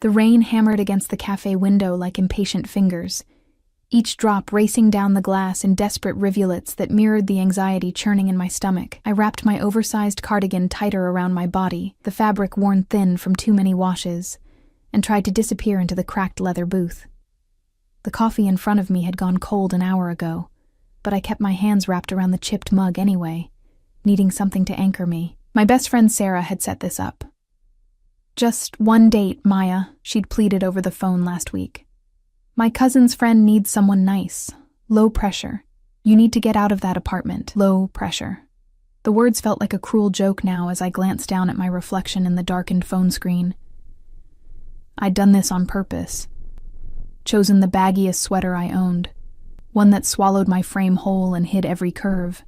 The rain hammered against the cafe window like impatient fingers, each drop racing down the glass in desperate rivulets that mirrored the anxiety churning in my stomach. I wrapped my oversized cardigan tighter around my body, the fabric worn thin from too many washes, and tried to disappear into the cracked leather booth. The coffee in front of me had gone cold an hour ago, but I kept my hands wrapped around the chipped mug anyway, needing something to anchor me. My best friend Sarah had set this up. "Just one date, Maya," she'd pleaded over the phone last week. "My cousin's friend needs someone nice. Low pressure. You need to get out of that apartment. Low pressure." The words felt like a cruel joke now as I glanced down at my reflection in the darkened phone screen. I'd done this on purpose. Chosen the baggiest sweater I owned, one that swallowed my frame whole and hid every curve.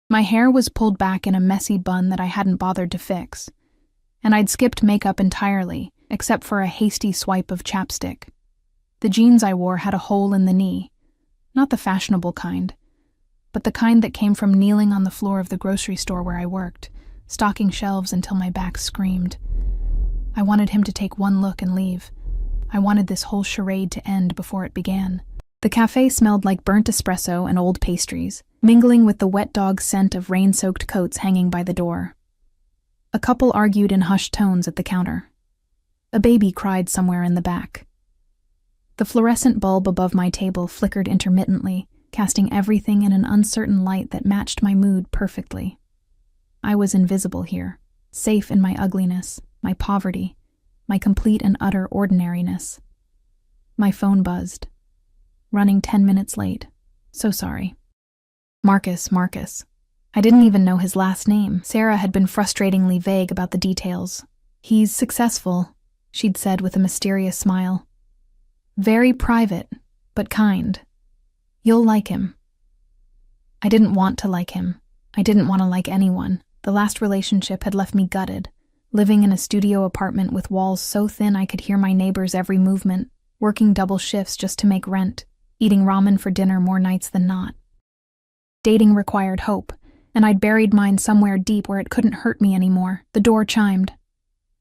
My hair was pulled back in a messy bun that I hadn't bothered to fix, and I'd skipped makeup entirely, except for a hasty swipe of chapstick. The jeans I wore had a hole in the knee, not the fashionable kind, but the kind that came from kneeling on the floor of the grocery store where I worked, stocking shelves until my back screamed. I wanted him to take one look and leave. I wanted this whole charade to end before it began. The cafe smelled like burnt espresso and old pastries, mingling with the wet dog scent of rain-soaked coats hanging by the door. A couple argued in hushed tones at the counter. A baby cried somewhere in the back. The fluorescent bulb above my table flickered intermittently, casting everything in an uncertain light that matched my mood perfectly. I was invisible here, safe in my ugliness, my poverty, my complete and utter ordinariness. My phone buzzed. Running 10 minutes late. So sorry. Marcus. I didn't even know his last name. Sarah had been frustratingly vague about the details. "He's successful," she'd said with a mysterious smile. "Very private, but kind. You'll like him." I didn't want to like him. I didn't want to like anyone. The last relationship had left me gutted, living in a studio apartment with walls so thin I could hear my neighbors' every movement, working double shifts just to make rent, eating ramen for dinner more nights than not. Dating required hope, and I'd buried mine somewhere deep where it couldn't hurt me anymore. The door chimed.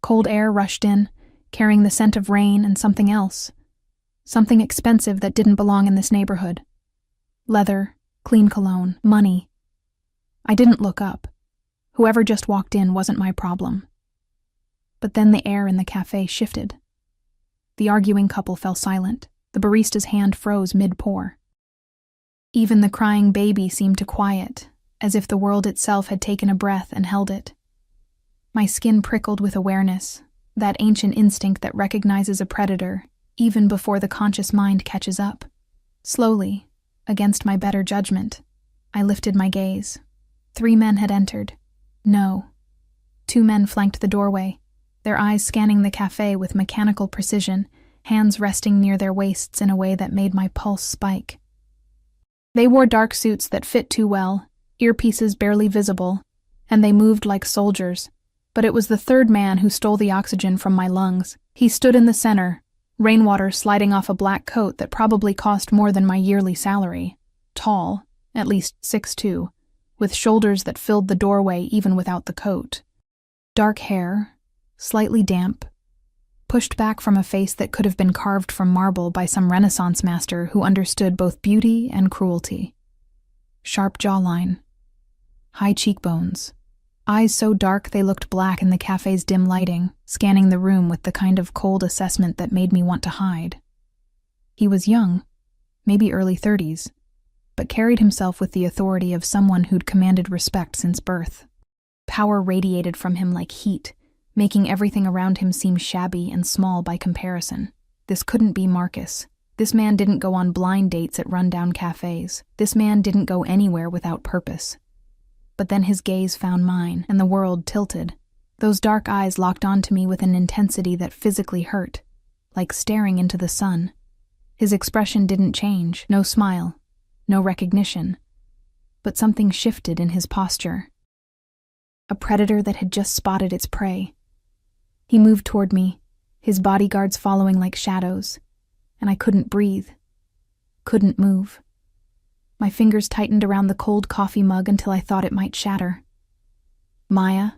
Cold air rushed in, carrying the scent of rain and something else. Something expensive that didn't belong in this neighborhood. Leather, clean cologne, money. I didn't look up. Whoever just walked in wasn't my problem. But then the air in the cafe shifted. The arguing couple fell silent. The barista's hand froze mid-pour. Even the crying baby seemed to quiet, as if the world itself had taken a breath and held it. My skin prickled with awareness, that ancient instinct that recognizes a predator even before the conscious mind catches up. Slowly, against my better judgment, I lifted my gaze. 3 men had entered. No. 2 men flanked the doorway, their eyes scanning the cafe with mechanical precision, hands resting near their waists in a way that made my pulse spike. They wore dark suits that fit too well, earpieces barely visible, and they moved like soldiers. But it was the 3rd man who stole the oxygen from my lungs. He stood in the center, rainwater sliding off a black coat that probably cost more than my yearly salary. Tall, at least 6'2", with shoulders that filled the doorway even without the coat. Dark hair, slightly damp, pushed back from a face that could have been carved from marble by some Renaissance master who understood both beauty and cruelty. Sharp jawline, high cheekbones, eyes so dark they looked black in the cafe's dim lighting, scanning the room with the kind of cold assessment that made me want to hide. He was young, maybe early 30s, but carried himself with the authority of someone who'd commanded respect since birth. Power radiated from him like heat, making everything around him seem shabby and small by comparison. This couldn't be Marcus. This man didn't go on blind dates at rundown cafes. This man didn't go anywhere without purpose. But then his gaze found mine, and the world tilted. Those dark eyes locked onto me with an intensity that physically hurt, like staring into the sun. His expression didn't change, no smile, no recognition. But something shifted in his posture. A predator that had just spotted its prey. He moved toward me, his bodyguards following like shadows, and I couldn't breathe, couldn't move. My fingers tightened around the cold coffee mug until I thought it might shatter. "Maya?"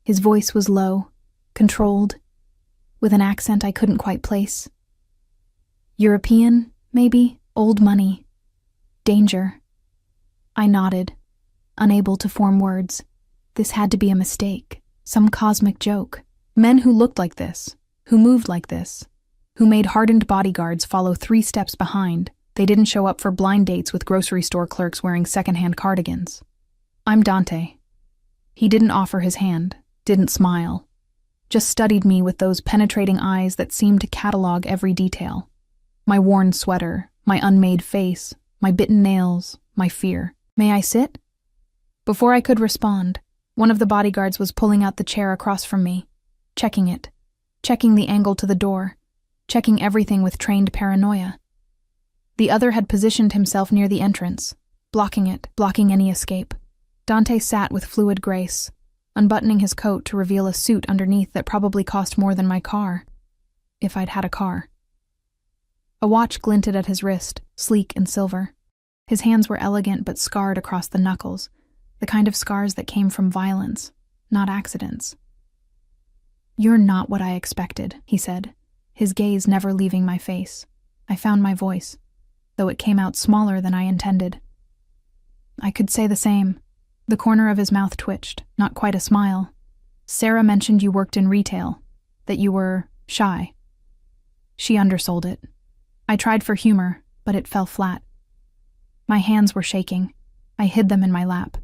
His voice was low, controlled, with an accent I couldn't quite place. European, maybe, old money. Danger. I nodded, unable to form words. This had to be a mistake, some cosmic joke. Men who looked like this, who moved like this, who made hardened bodyguards follow 3 steps behind. They didn't show up for blind dates with grocery store clerks wearing secondhand cardigans. I'm Dante. He didn't offer his hand, didn't smile, just studied me with those penetrating eyes that seemed to catalog every detail. My worn sweater, my unmade face, my bitten nails, my fear. May I sit? Before I could respond, one of the bodyguards was pulling out the chair across from me, checking it, checking the angle to the door, checking everything with trained paranoia. The other had positioned himself near the entrance, blocking it, blocking any escape. Dante sat with fluid grace, unbuttoning his coat to reveal a suit underneath that probably cost more than my car, if I'd had a car. A watch glinted at his wrist, sleek and silver. His hands were elegant but scarred across the knuckles, the kind of scars that came from violence, not accidents. "You're not what I expected," he said, his gaze never leaving my face. I found my voice, though it came out smaller than I intended. I could say the same. The corner of his mouth twitched, not quite a smile. "Sarah mentioned you worked in retail, that you were shy." She undersold it. I tried for humor, but it fell flat. My hands were shaking. I hid them in my lap.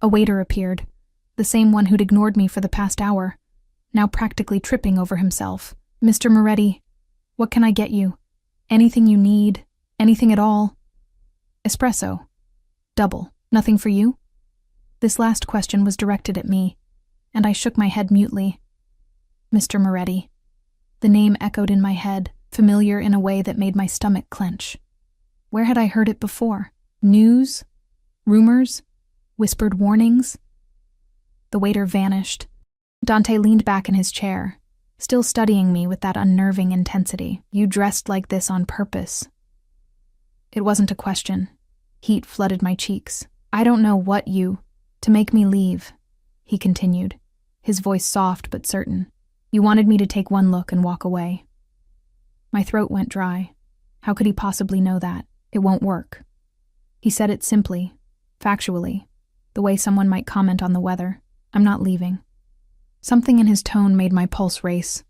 A waiter appeared, the same one who'd ignored me for the past hour, now practically tripping over himself. "Mr. Moretti, what can I get you? Anything you need? Anything at all?" "Espresso. Double. Nothing for you?" This last question was directed at me, and I shook my head mutely. Mr. Moretti. The name echoed in my head, familiar in a way that made my stomach clench. Where had I heard it before? News? Rumors? Whispered warnings? The waiter vanished. Dante leaned back in his chair, still studying me with that unnerving intensity. "You dressed like this on purpose." It wasn't a question. Heat flooded my cheeks. "I don't know what you... to make me leave," he continued, his voice soft but certain. "You wanted me to take one look and walk away." My throat went dry. How could he possibly know that? It won't work. He said it simply, factually, the way someone might comment on the weather. "I'm not leaving." Something in his tone made my pulse race.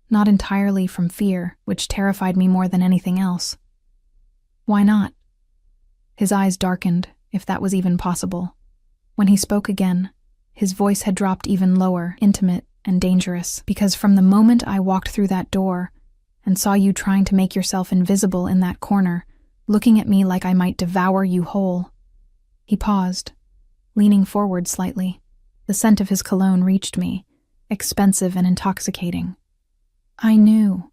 Not entirely from fear, which terrified me more than anything else. "Why not?" His eyes darkened, if that was even possible. When he spoke again, his voice had dropped even lower, intimate and dangerous, "Because from the moment I walked through that door and saw you trying to make yourself invisible in that corner, looking at me like I might devour you whole." He paused, leaning forward slightly. The scent of his cologne reached me, expensive and intoxicating. "I knew."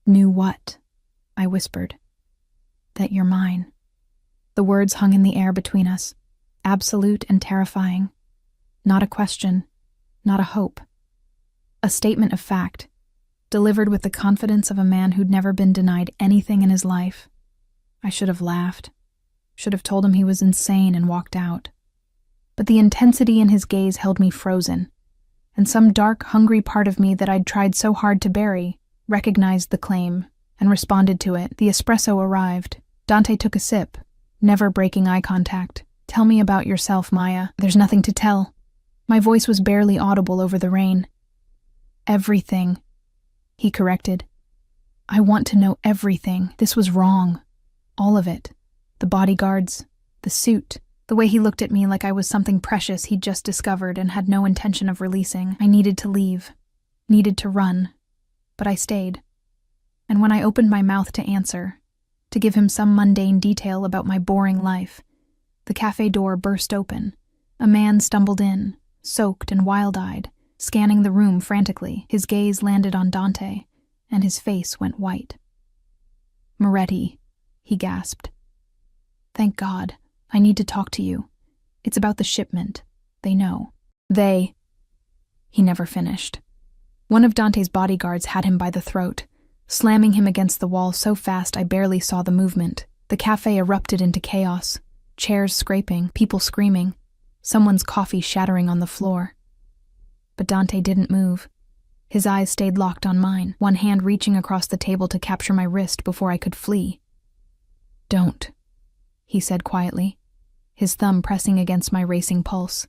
"Knew what?" I whispered. "That you're mine." The words hung in the air between us, absolute and terrifying. Not a question, not a hope. A statement of fact, delivered with the confidence of a man who'd never been denied anything in his life. I should have laughed, should have told him he was insane and walked out. But the intensity in his gaze held me frozen, and some dark, hungry part of me that I'd tried so hard to bury recognized the claim and responded to it. The espresso arrived. Dante took a sip, never breaking eye contact. "Tell me about yourself, Maya." "There's nothing to tell." My voice was barely audible over the rain. "Everything," he corrected. "I want to know everything. This was wrong. All of it. The bodyguards, the suit, the way he looked at me like I was something precious he'd just discovered and had no intention of releasing. I needed to leave, needed to run, but I stayed. And when I opened my mouth to answer, to give him some mundane detail about my boring life, the cafe door burst open. A man stumbled in, soaked and wild-eyed, scanning the room frantically. His gaze landed on Dante, and his face went white. "Moretti," he gasped. "Thank God. I need to talk to you. It's about the shipment. They know." "They..." He never finished. One of Dante's bodyguards had him by the throat, slamming him against the wall so fast I barely saw the movement. The cafe erupted into chaos, chairs scraping, people screaming, someone's coffee shattering on the floor. But Dante didn't move. His eyes stayed locked on mine, one hand reaching across the table to capture my wrist before I could flee. "Don't," he said quietly, his thumb pressing against my racing pulse.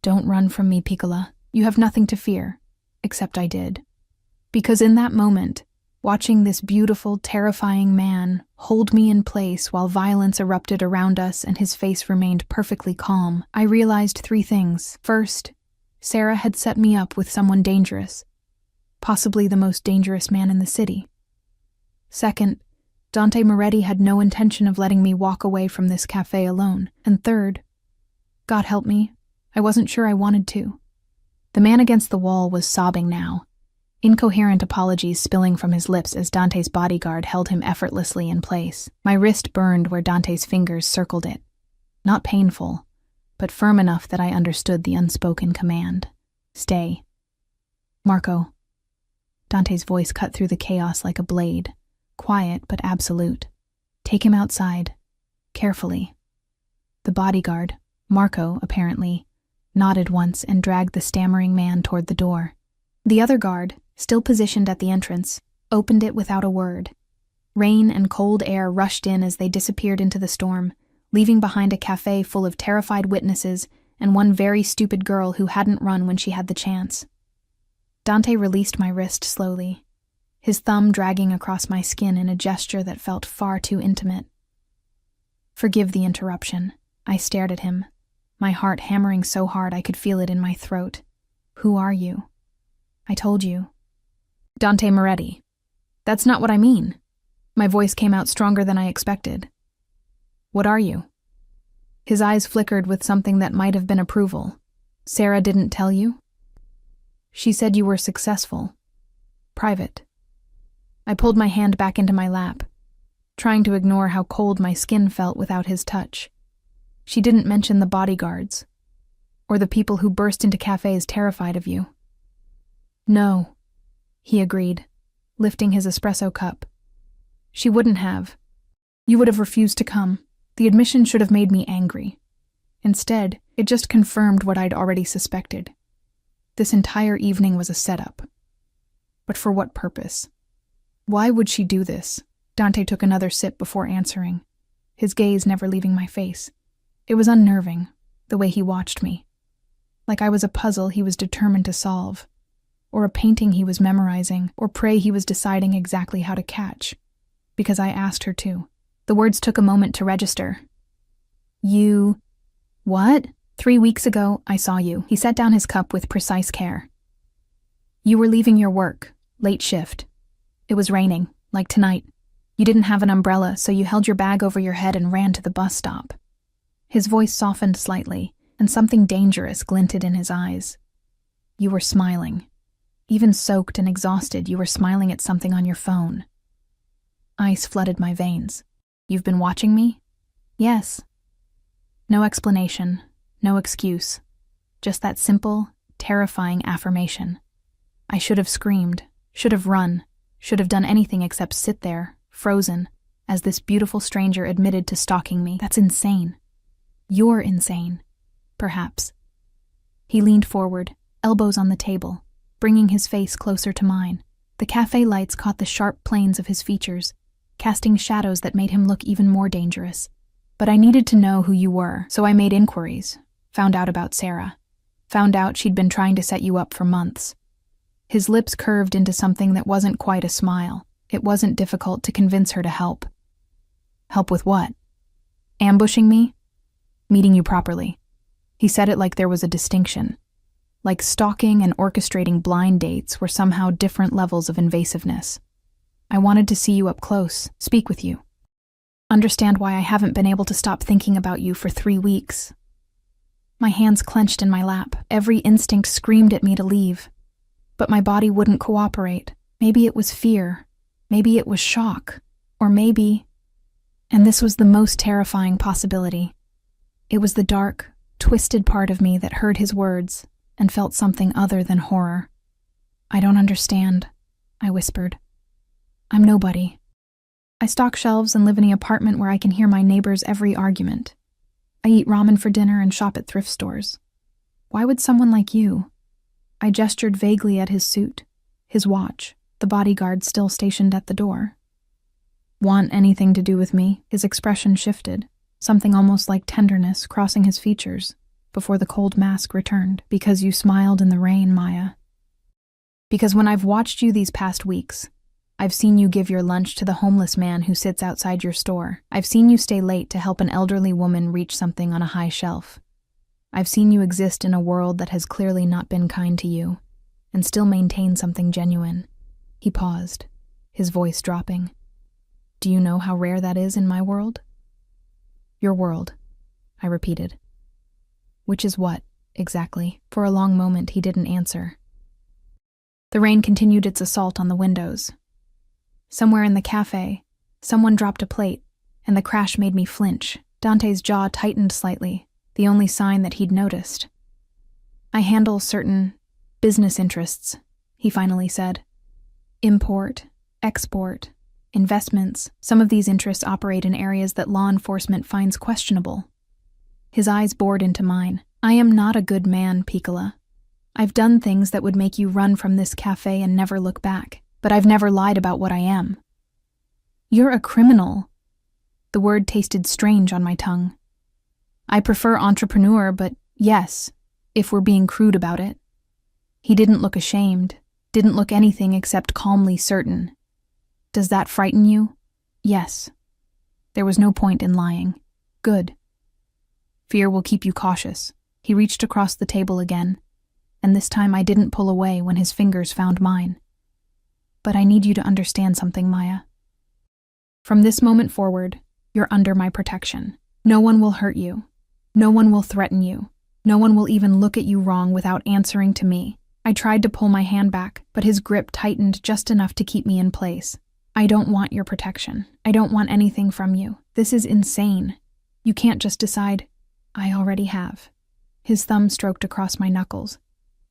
"Don't run from me, Piccola. You have nothing to fear," except I did. Because in that moment, watching this beautiful, terrifying man hold me in place while violence erupted around us and his face remained perfectly calm, I realized three things. First, Sarah had set me up with someone dangerous, possibly the most dangerous man in the city. Second, Dante Moretti had no intention of letting me walk away from this cafe alone. And third, God help me, I wasn't sure I wanted to. The man against the wall was sobbing now, incoherent apologies spilling from his lips as Dante's bodyguard held him effortlessly in place. My wrist burned where Dante's fingers circled it. Not painful, but firm enough that I understood the unspoken command. "Stay." "Marco." Dante's voice cut through the chaos like a blade, quiet but absolute. "Take him outside, carefully." The bodyguard, Marco apparently, nodded once and dragged the stammering man toward the door. The other guard, still positioned at the entrance, opened it without a word. Rain and cold air rushed in as they disappeared into the storm, leaving behind a cafe full of terrified witnesses and one very stupid girl who hadn't run when she had the chance. Dante released my wrist slowly, his thumb dragging across my skin in a gesture that felt far too intimate. "Forgive the interruption." I stared at him, my heart hammering so hard I could feel it in my throat. "Who are you?" "I told you." "Dante Moretti." "That's not what I mean." My voice came out stronger than I expected. "What are you?" His eyes flickered with something that might have been approval. "Sarah didn't tell you?" "She said you were successful. Private." I pulled my hand back into my lap, trying to ignore how cold my skin felt without his touch. "She didn't mention the bodyguards, or the people who burst into cafes terrified of you." "No," he agreed, lifting his espresso cup. "She wouldn't have. You would have refused to come. The admission should have made me angry. Instead, it just confirmed what I'd already suspected. This entire evening was a setup. But for what purpose? Why would she do this?" Dante took another sip before answering, his gaze never leaving my face. It was unnerving, the way he watched me. Like I was a puzzle he was determined to solve, or a painting he was memorizing, or prey he was deciding exactly how to catch. Because I asked her to. The words took a moment to register. "You..." "What?" "3 weeks ago, I saw you." He set down his cup with precise care. "You were leaving your work, late shift. It was raining, like tonight. You didn't have an umbrella, so you held your bag over your head and ran to the bus stop." His voice softened slightly, and something dangerous glinted in his eyes. "You were smiling. Even soaked and exhausted, you were smiling at something on your phone." Ice flooded my veins. "You've been watching me?" "Yes." No explanation, no excuse. Just that simple, terrifying affirmation. I should have screamed, should have run, should have done anything except sit there, frozen, as this beautiful stranger admitted to stalking me. That's insane. You're insane. Perhaps. He leaned forward, elbows on the table, bringing his face closer to mine. The cafe lights caught the sharp planes of his features, casting shadows that made him look even more dangerous. But I needed to know who you were, so I made inquiries, found out about Sarah, found out she'd been trying to set you up for months. His lips curved into something that wasn't quite a smile. It wasn't difficult to convince her to help. Help with what? Ambushing me? Meeting you properly. He said it like there was a distinction. Like stalking and orchestrating blind dates were somehow different levels of invasiveness. I wanted to see you up close, speak with you. Understand why I haven't been able to stop thinking about you for 3 weeks. My hands clenched in my lap. Every instinct screamed at me to leave. But my body wouldn't cooperate. Maybe it was fear. Maybe it was shock. Or maybe... And this was the most terrifying possibility. It was the dark, twisted part of me that heard his words and felt something other than horror. "I don't understand," I whispered. "I'm nobody. I stock shelves and live in an apartment where I can hear my neighbors' every argument. I eat ramen for dinner and shop at thrift stores. Why would someone like you?" I gestured vaguely at his suit, his watch, the bodyguard still stationed at the door. Want anything to do with me? His expression shifted, something almost like tenderness crossing his features, before the cold mask returned. Because you smiled in the rain, Maya. Because when I've watched you these past weeks, I've seen you give your lunch to the homeless man who sits outside your store. I've seen you stay late to help an elderly woman reach something on a high shelf. I've seen you exist in a world that has clearly not been kind to you, and still maintain something genuine. He paused, his voice dropping. Do you know how rare that is in my world? Your world, I repeated. Which is what, exactly? For a long moment he didn't answer. The rain continued its assault on the windows. Somewhere in the cafe, someone dropped a plate, and the crash made me flinch. Dante's jaw tightened slightly, the only sign that he'd noticed. I handle certain business interests, he finally said. Import, export, investments. Some of these interests operate in areas that law enforcement finds questionable. His eyes bored into mine. I am not a good man, Piccola. I've done things that would make you run from this cafe and never look back, but I've never lied about what I am. You're a criminal. The word tasted strange on my tongue. I prefer entrepreneur, but yes, if we're being crude about it. He didn't look ashamed, didn't look anything except calmly certain. Does that frighten you? Yes. There was no point in lying. Good. Fear will keep you cautious. He reached across the table again, and this time I didn't pull away when his fingers found mine. But I need you to understand something, Maya. From this moment forward, you're under my protection. No one will hurt you. No one will threaten you. No one will even look at you wrong without answering to me. I tried to pull my hand back, but his grip tightened just enough to keep me in place. I don't want your protection. I don't want anything from you. This is insane. You can't just decide. I already have. His thumb stroked across my knuckles,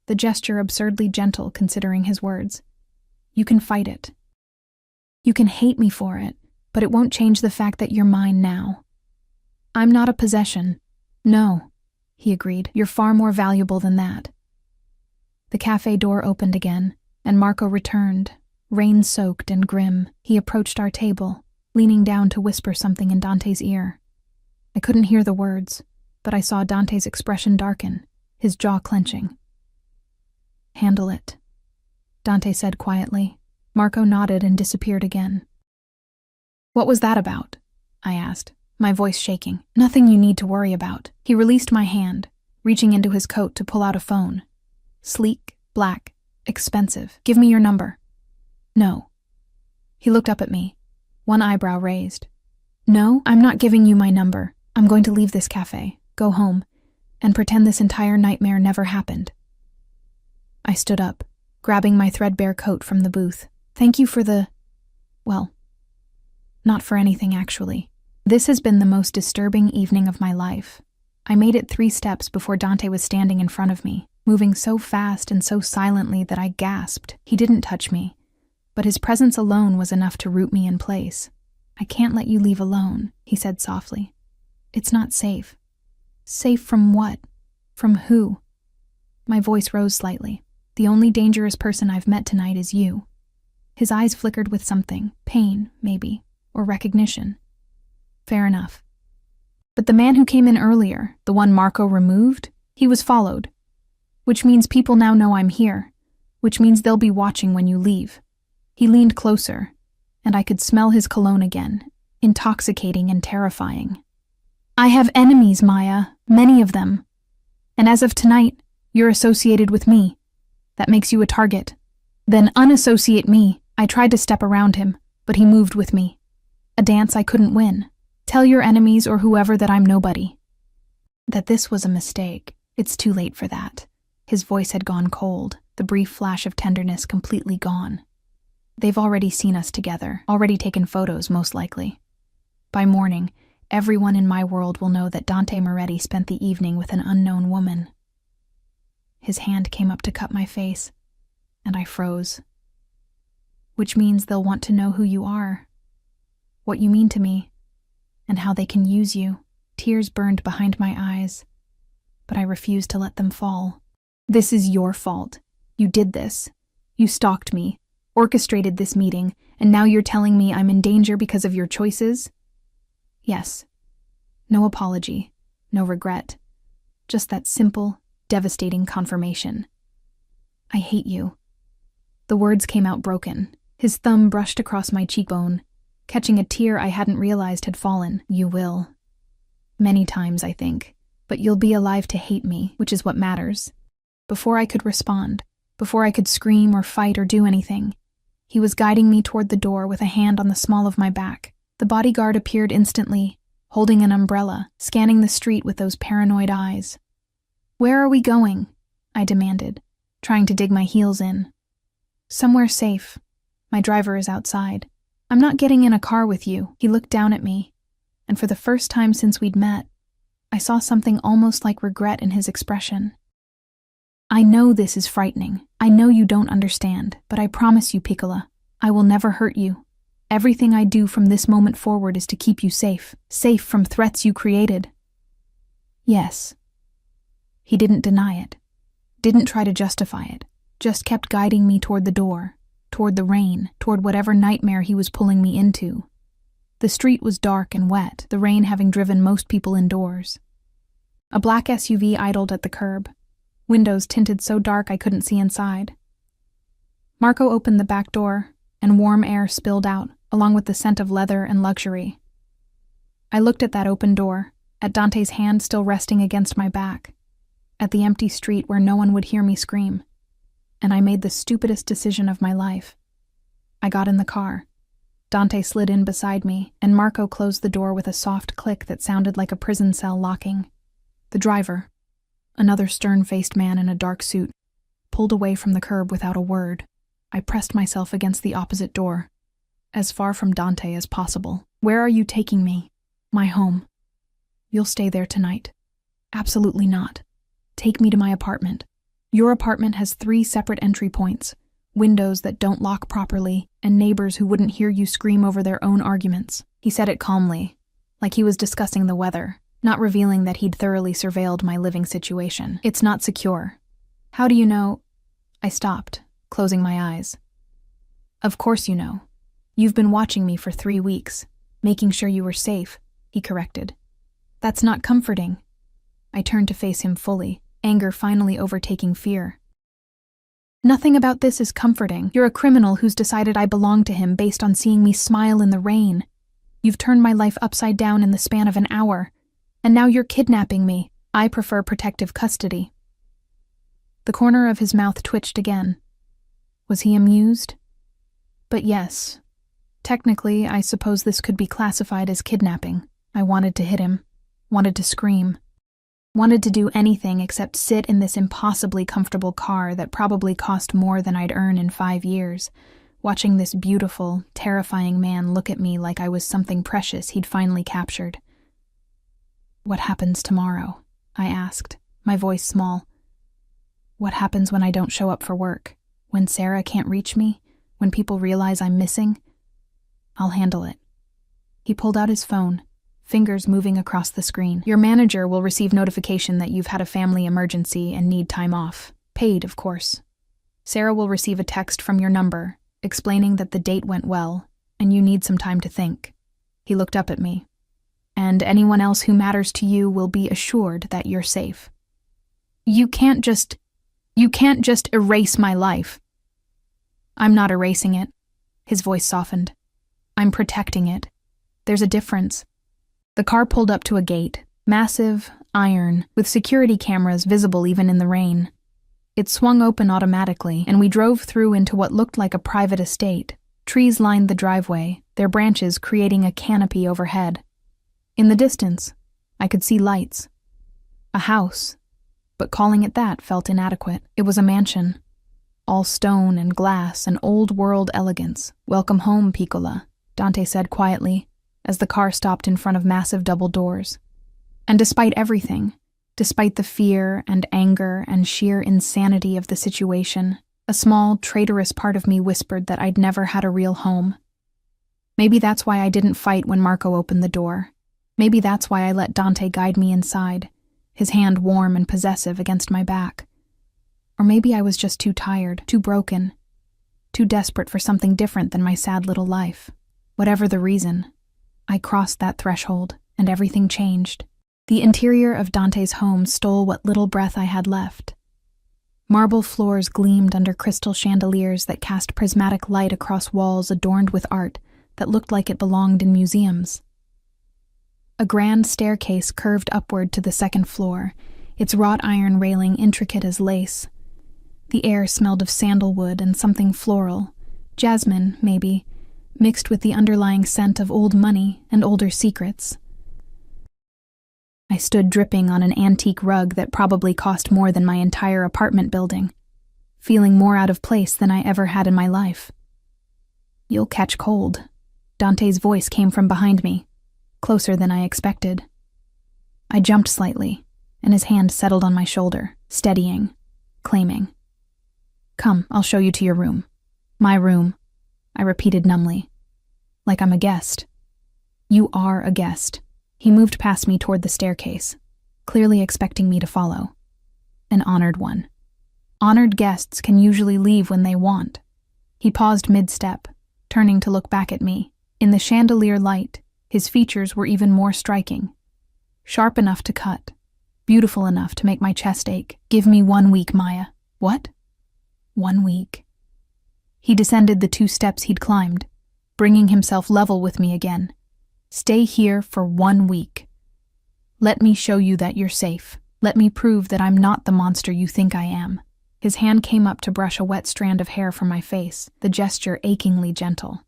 the gesture absurdly gentle considering his words. You can fight it. You can hate me for it, but it won't change the fact that you're mine now. I'm not a possession. No, he agreed. You're far more valuable than that. The cafe door opened again, and Marco returned, rain-soaked and grim. He approached our table, leaning down to whisper something in Dante's ear. I couldn't hear the words, but I saw Dante's expression darken, his jaw clenching. Handle it, Dante said quietly. Marco nodded and disappeared again. What was that about? I asked, my voice shaking. Nothing you need to worry about. He released my hand, reaching into his coat to pull out a phone. Sleek, black, expensive. Give me your number. No. He looked up at me, one eyebrow raised. No, I'm not giving you my number. I'm going to leave this cafe, go home, and pretend this entire nightmare never happened. I stood up, grabbing my threadbare coat from the booth. Thank you for well, not for anything actually. This has been the most disturbing evening of my life. I made it 3 steps before Dante was standing in front of me, moving so fast and so silently that I gasped. He didn't touch me, but his presence alone was enough to root me in place. I can't let you leave alone, he said softly. It's not safe. Safe from what? From who? My voice rose slightly. The only dangerous person I've met tonight is you. His eyes flickered with something, pain, maybe, or recognition. Fair enough. But the man who came in earlier, the one Marco removed, he was followed. Which means people now know I'm here. Which means they'll be watching when you leave. He leaned closer, and I could smell his cologne again, intoxicating and terrifying. I have enemies, Maya, many of them. And as of tonight, you're associated with me. That makes you a target. Then unassociate me. I tried to step around him, but he moved with me. A dance I couldn't win. Tell your enemies or whoever that I'm nobody. That this was a mistake. It's too late for that. His voice had gone cold, the brief flash of tenderness completely gone. They've already seen us together, already taken photos, most likely. By morning, everyone in my world will know that Dante Moretti spent the evening with an unknown woman. His hand came up to cut my face, and I froze. Which means they'll want to know who you are, what you mean to me, and how they can use you. Tears burned behind my eyes, but I refused to let them fall. This is your fault. You did this. You stalked me, orchestrated this meeting, and now you're telling me I'm in danger because of your choices? Yes. No apology, no regret. Just that simple, devastating confirmation. I hate you. The words came out broken. His thumb brushed across my cheekbone, catching a tear I hadn't realized had fallen. You will. Many times, I think. But you'll be alive to hate me, which is what matters. Before I could respond, before I could scream or fight or do anything, he was guiding me toward the door with a hand on the small of my back. The bodyguard appeared instantly, holding an umbrella, scanning the street with those paranoid eyes. Where are we going? I demanded, trying to dig my heels in. Somewhere safe. My driver is outside. I'm not getting in a car with you. He looked down at me, and for the first time since we'd met, I saw something almost like regret in his expression. I know this is frightening. I know you don't understand, but I promise you, Piccola, I will never hurt you. Everything I do from this moment forward is to keep you safe from threats you created. Yes. He didn't deny it, didn't try to justify it, just kept guiding me toward the door, toward the rain, toward whatever nightmare he was pulling me into. The street was dark and wet, the rain having driven most people indoors. A black SUV idled at the curb, windows tinted so dark I couldn't see inside. Marco opened the back door, and warm air spilled out, along with the scent of leather and luxury. I looked at that open door, at Dante's hand still resting against my back, at the empty street where no one would hear me scream, and I made the stupidest decision of my life. I got in the car. Dante slid in beside me, and Marco closed the door with a soft click that sounded like a prison cell locking. The driver, another stern-faced man in a dark suit, pulled away from the curb without a word. I pressed myself against the opposite door, as far from Dante as possible. Where are you taking me? My home. You'll stay there tonight. Absolutely not. Take me to my apartment. Your apartment has 3 separate entry points, windows that don't lock properly, and neighbors who wouldn't hear you scream over their own arguments. He said it calmly, like he was discussing the weather, not revealing that he'd thoroughly surveilled my living situation. It's not secure. How do you know? I stopped, closing my eyes. Of course you know. You've been watching me for 3 weeks, making sure you were safe, he corrected. That's not comforting. I turned to face him fully, anger finally overtaking fear. Nothing about this is comforting. You're a criminal who's decided I belong to him based on seeing me smile in the rain. You've turned my life upside down in the span of an hour, and now you're kidnapping me. I prefer protective custody. The corner of his mouth twitched again. Was he amused? But yes. Technically, I suppose this could be classified as kidnapping. I wanted to hit him, wanted to scream, wanted to do anything except sit in this impossibly comfortable car that probably cost more than I'd earn in 5 years, watching this beautiful, terrifying man look at me like I was something precious he'd finally captured. What happens tomorrow? I asked, my voice small. What happens when I don't show up for work? When Sarah can't reach me? When people realize I'm missing? I'll handle it. He pulled out his phone, fingers moving across the screen. Your manager will receive notification that you've had a family emergency and need time off. Paid, of course. Sarah will receive a text from your number, explaining that the date went well, and you need some time to think. He looked up at me. And anyone else who matters to you will be assured that you're safe. You can't just erase my life. I'm not erasing it. His voice softened. I'm protecting it. There's a difference. The car pulled up to a gate, massive, iron, with security cameras visible even in the rain. It swung open automatically, and we drove through into what looked like a private estate. Trees lined the driveway, their branches creating a canopy overhead. In the distance, I could see lights. A house, but calling it that felt inadequate. It was a mansion. All stone and glass and old-world elegance. Welcome home, Piccola, Dante said quietly, as the car stopped in front of massive double doors. And despite everything, despite the fear and anger and sheer insanity of the situation, a small, traitorous part of me whispered that I'd never had a real home. Maybe that's why I didn't fight when Marco opened the door. Maybe that's why I let Dante guide me inside, his hand warm and possessive against my back. Or maybe I was just too tired, too broken, too desperate for something different than my sad little life. Whatever the reason, I crossed that threshold, and everything changed. The interior of Dante's home stole what little breath I had left. Marble floors gleamed under crystal chandeliers that cast prismatic light across walls adorned with art that looked like it belonged in museums. A grand staircase curved upward to the second floor, its wrought iron railing intricate as lace. The air smelled of sandalwood and something floral, jasmine, maybe, mixed with the underlying scent of old money and older secrets. I stood dripping on an antique rug that probably cost more than my entire apartment building, feeling more out of place than I ever had in my life. "You'll catch cold." Dante's voice came from behind me, closer than I expected. I jumped slightly, and his hand settled on my shoulder, steadying, claiming. "Come, I'll show you to your room." "My room," I repeated numbly, like I'm a guest. "You are a guest." He moved past me toward the staircase, clearly expecting me to follow. An honored one. Honored guests can usually leave when they want. He paused mid-step, turning to look back at me. In the chandelier light, his features were even more striking. Sharp enough to cut, beautiful enough to make my chest ache. "Give me 1 week, Maya." "What?" 1 week. He descended the 2 steps he'd climbed, bringing himself level with me again. "Stay here for 1 week. Let me show you that you're safe. Let me prove that I'm not the monster you think I am." His hand came up to brush a wet strand of hair from my face, the gesture achingly gentle.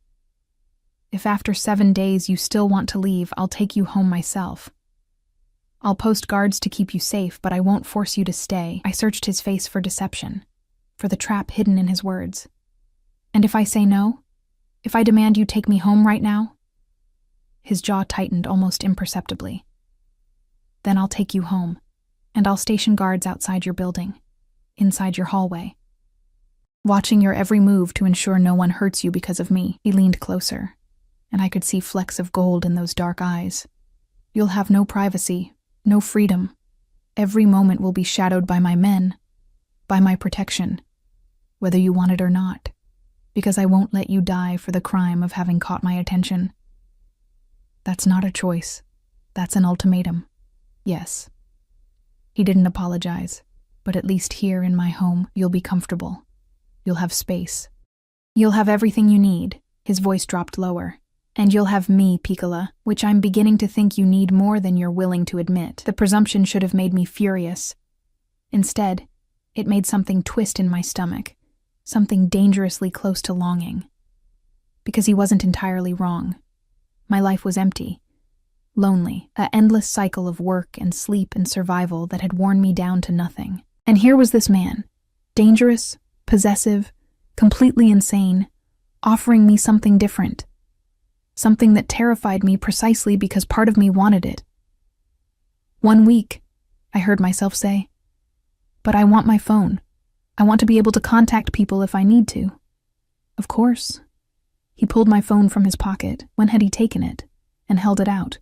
"If after 7 days you still want to leave, I'll take you home myself. I'll post guards to keep you safe, but I won't force you to stay." I searched his face for deception, for the trap hidden in his words. "And if I say no? If I demand you take me home right now?" His jaw tightened almost imperceptibly. "Then I'll take you home, and I'll station guards outside your building, inside your hallway, watching your every move to ensure no one hurts you because of me." He leaned closer, and I could see flecks of gold in those dark eyes. "You'll have no privacy, no freedom. Every moment will be shadowed by my men, by my protection, whether you want it or not, because I won't let you die for the crime of having caught my attention." "That's not a choice. That's an ultimatum." "Yes." He didn't apologize, but at least here in my home, you'll be comfortable. You'll have space. You'll have everything you need. His voice dropped lower. "And you'll have me, Piccola, which I'm beginning to think you need more than you're willing to admit." The presumption should have made me furious. Instead, it made something twist in my stomach, something dangerously close to longing. Because he wasn't entirely wrong. My life was empty, lonely, an endless cycle of work and sleep and survival that had worn me down to nothing. And here was this man, dangerous, possessive, completely insane, offering me something different. Something that terrified me precisely because part of me wanted it. 1 week, I heard myself say. But I want my phone. I want to be able to contact people if I need to. Of course. He pulled my phone from his pocket. When had he taken it? And held it out.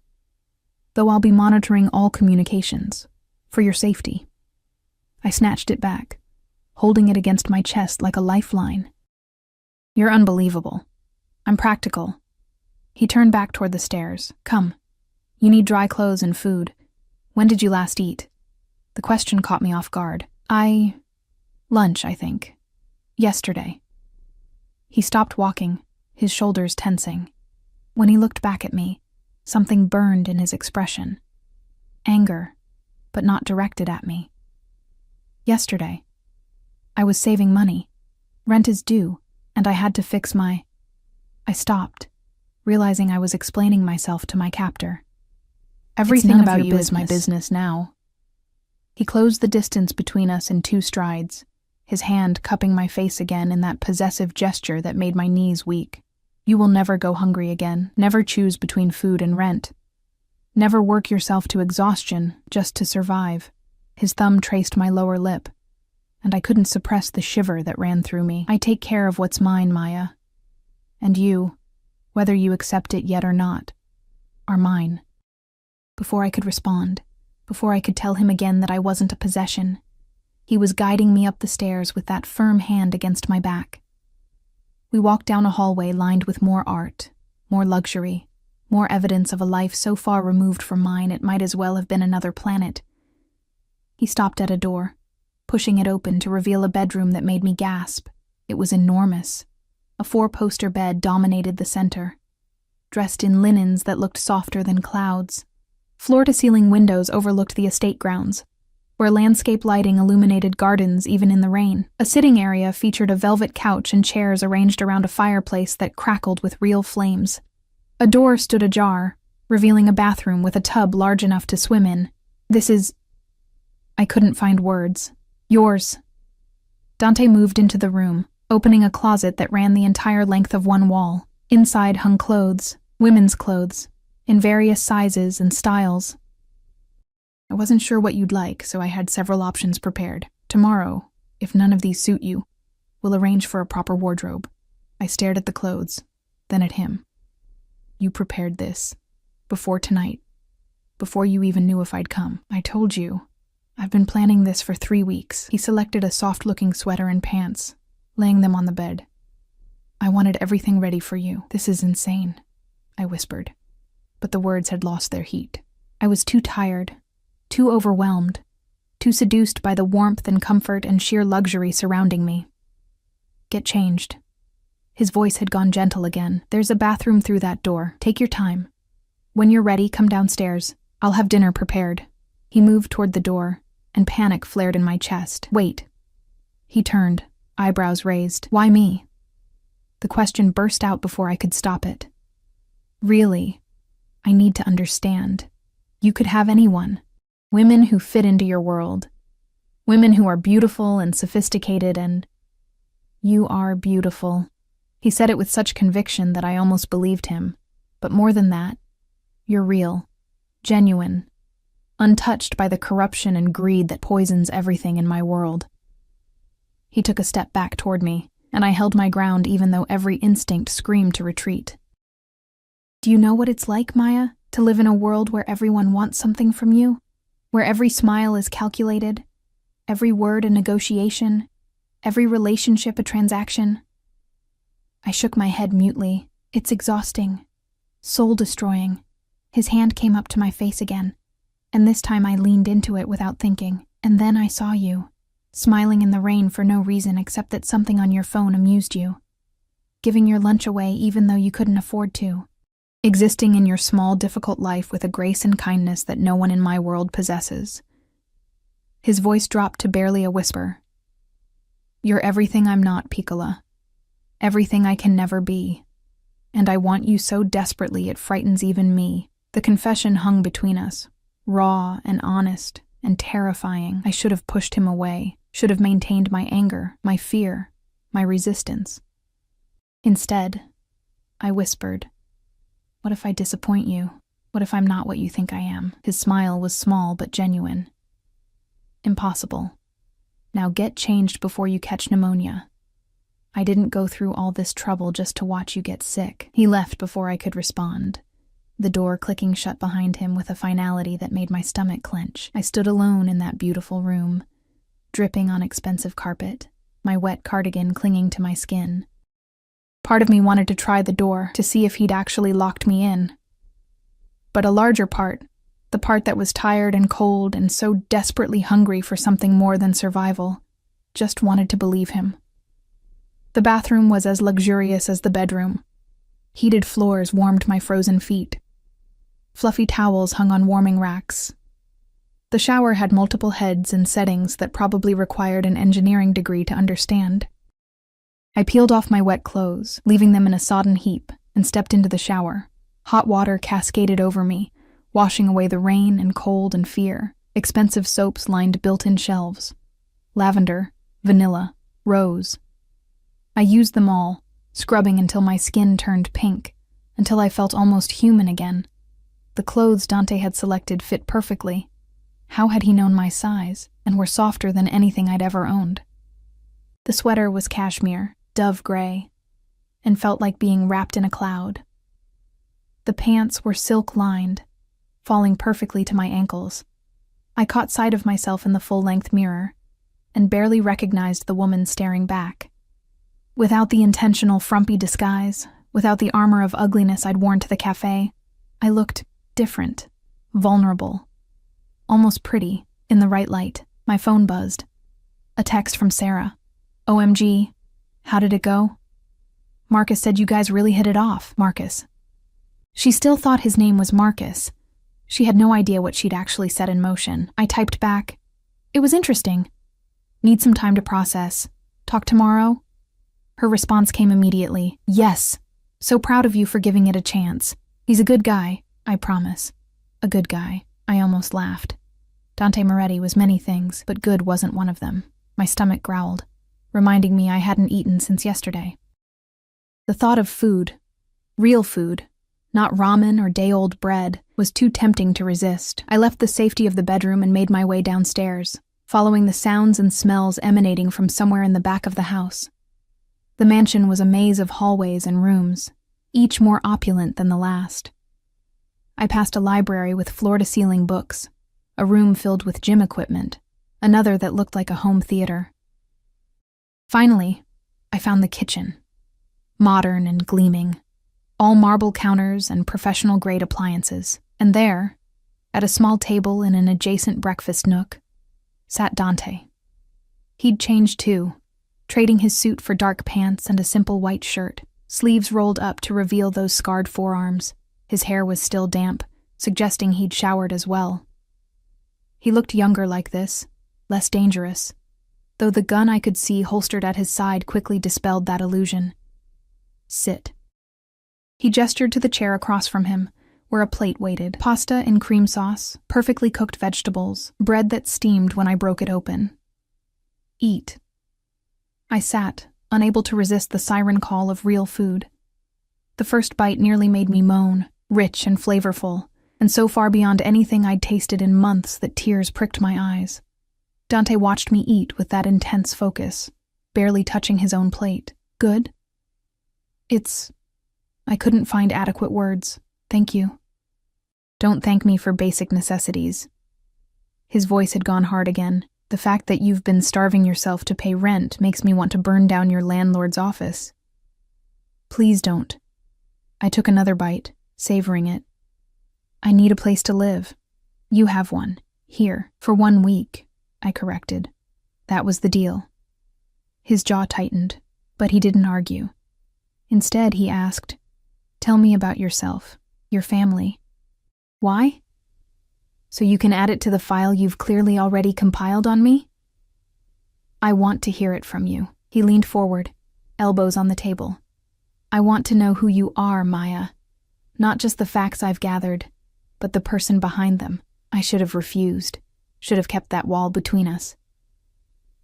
"Though I'll be monitoring all communications, for your safety." I snatched it back, holding it against my chest like a lifeline. "You're unbelievable. I'm practical." He turned back toward the stairs. "Come. You need dry clothes and food. When did you last eat?" The question caught me off guard. Lunch, I think. Yesterday." He stopped walking, his shoulders tensing. When he looked back at me, something burned in his expression. Anger, but not directed at me. "Yesterday. I was saving money. Rent is due, and I had to fix my—" I stopped, realizing I was explaining myself to my captor. "Everything about you is my business now." He closed the distance between us in 2 strides, his hand cupping my face again in that possessive gesture that made my knees weak. "You will never go hungry again, never choose between food and rent. Never work yourself to exhaustion just to survive." His thumb traced my lower lip, and I couldn't suppress the shiver that ran through me. "I take care of what's mine, Maya. And you, whether you accept it yet or not, are mine." Before I could respond, before I could tell him again that I wasn't a possession, He was guiding me up the stairs with that firm hand against my back. We walked down a hallway lined with more art, more luxury, more evidence of a life so far removed from mine it might as well have been another planet. He stopped at a door, pushing it open to reveal a bedroom that made me gasp. It was enormous. A 4-poster bed dominated the center, dressed in linens that looked softer than clouds. Floor-to-ceiling windows overlooked the estate grounds, where landscape lighting illuminated gardens even in the rain. A sitting area featured a velvet couch and chairs arranged around a fireplace that crackled with real flames. A door stood ajar, revealing a bathroom with a tub large enough to swim in. "This is..." I couldn't find words. "Yours." Dante moved into the room, opening a closet that ran the entire length of one wall. Inside hung clothes, women's clothes, in various sizes and styles. "I wasn't sure what you'd like, so I had several options prepared. Tomorrow, if none of these suit you, we'll arrange for a proper wardrobe." I stared at the clothes, then at him. "You prepared this. Before tonight. Before you even knew if I'd come. I told you. I've been planning this for 3 weeks." He selected a soft-looking sweater and pants, laying them on the bed. "I wanted everything ready for you." "This is insane," I whispered, but the words had lost their heat. I was too tired, too overwhelmed, too seduced by the warmth and comfort and sheer luxury surrounding me. "Get changed." His voice had gone gentle again. "There's a bathroom through that door. Take your time. When you're ready, come downstairs. I'll have dinner prepared." He moved toward the door, and panic flared in my chest. "Wait." He turned, eyebrows raised. "Why me?" The question burst out before I could stop it. "Really, I need to understand. You could have anyone. Women who fit into your world. Women who are beautiful and sophisticated and... You are beautiful." He said it with such conviction that I almost believed him. But more than that, you're real, genuine, untouched by the corruption and greed that poisons everything in my world. He took a step back toward me, and I held my ground even though every instinct screamed to retreat. "Do you know what it's like, Maya, to live in a world where everyone wants something from you? Where every smile is calculated, every word a negotiation, every relationship a transaction?" I shook my head mutely. "It's exhausting, soul-destroying." His hand came up to my face again, and this time I leaned into it without thinking. "And then I saw you, smiling in the rain for no reason except that something on your phone amused you. Giving your lunch away even though you couldn't afford to. Existing in your small, difficult life with a grace and kindness that no one in my world possesses." His voice dropped to barely a whisper. "You're everything I'm not, Piccola. Everything I can never be. And I want you so desperately it frightens even me." The confession hung between us, raw and honest and terrifying. I should have pushed him away, should have maintained my anger, my fear, my resistance. Instead, I whispered, "What if I disappoint you? What if I'm not what you think I am?" His smile was small but genuine. "Impossible. Now get changed before you catch pneumonia. I didn't go through all this trouble just to watch you get sick." He left before I could respond, the door clicking shut behind him with a finality that made my stomach clench. I stood alone in that beautiful room, dripping on expensive carpet, my wet cardigan clinging to my skin. Part of me wanted to try the door to see if he'd actually locked me in. But a larger part, the part that was tired and cold and so desperately hungry for something more than survival, just wanted to believe him. The bathroom was as luxurious as the bedroom. Heated floors warmed my frozen feet. Fluffy towels hung on warming racks. The shower had multiple heads and settings that probably required an engineering degree to understand. I peeled off my wet clothes, leaving them in a sodden heap, and stepped into the shower. Hot water cascaded over me, washing away the rain and cold and fear. Expensive soaps lined built-in shelves. Lavender, vanilla, rose. I used them all, scrubbing until my skin turned pink, until I felt almost human again. The clothes Dante had selected fit perfectly. How had he known my size, and were softer than anything I'd ever owned? The sweater was cashmere, dove gray, and felt like being wrapped in a cloud. The pants were silk-lined, falling perfectly to my ankles. I caught sight of myself in the full-length mirror, and barely recognized the woman staring back. Without the intentional frumpy disguise, without the armor of ugliness I'd worn to the cafe, I looked different, vulnerable, almost pretty, in the right light. My phone buzzed. A text from Sarah. OMG, how did it go? Marcus said you guys really hit it off, Marcus. She still thought his name was Marcus. She had no idea what she'd actually set in motion. I typed back, it was interesting. Need some time to process. Talk tomorrow? Her response came immediately. Yes. So proud of you for giving it a chance. He's a good guy, I promise. A good guy. I almost laughed. Dante Moretti was many things, but good wasn't one of them. My stomach growled, reminding me I hadn't eaten since yesterday. The thought of food, real food, not ramen or day-old bread, was too tempting to resist. I left the safety of the bedroom and made my way downstairs, following the sounds and smells emanating from somewhere in the back of the house. The mansion was a maze of hallways and rooms, each more opulent than the last. I passed a library with floor-to-ceiling books, a room filled with gym equipment, another that looked like a home theater. Finally, I found the kitchen, modern and gleaming, all marble counters and professional-grade appliances, and there, at a small table in an adjacent breakfast nook, sat Dante. He'd changed too, trading his suit for dark pants and a simple white shirt, sleeves rolled up to reveal those scarred forearms. His hair was still damp, suggesting he'd showered as well. He looked younger like this, less dangerous, though the gun I could see holstered at his side quickly dispelled that illusion. Sit. He gestured to the chair across from him, where a plate waited. Pasta in cream sauce, perfectly cooked vegetables, bread that steamed when I broke it open. Eat. I sat, unable to resist the siren call of real food. The first bite nearly made me moan, rich and flavorful, and so far beyond anything I'd tasted in months that tears pricked my eyes. Dante watched me eat with that intense focus, barely touching his own plate. Good? I couldn't find adequate words. Thank you. Don't thank me for basic necessities. His voice had gone hard again. The fact that you've been starving yourself to pay rent makes me want to burn down your landlord's office. Please don't. I took another bite, savoring it. I need a place to live. You have one. Here. For 1 week, I corrected. That was the deal. His jaw tightened, but he didn't argue. Instead, he asked, tell me about yourself, your family. Why? So you can add it to the file you've clearly already compiled on me? I want to hear it from you. He leaned forward, elbows on the table. I want to know who you are, Maya. Not just the facts I've gathered, but the person behind them. I should have refused, should have kept that wall between us.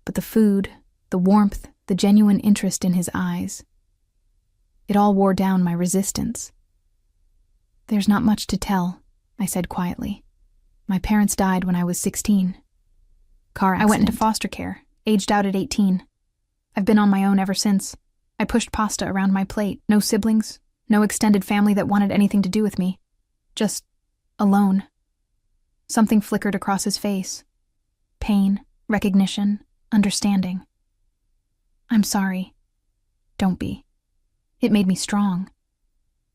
But the food, the warmth, the genuine interest in his eyes, it all wore down my resistance. There's not much to tell, I said quietly. My parents died when I was 16. Car accident. I went into foster care, aged out at 18. I've been on my own ever since. I pushed pasta around my plate. No siblings, no extended family that wanted anything to do with me. Just alone. Something flickered across his face. Pain, recognition, understanding. I'm sorry. Don't be. It made me strong.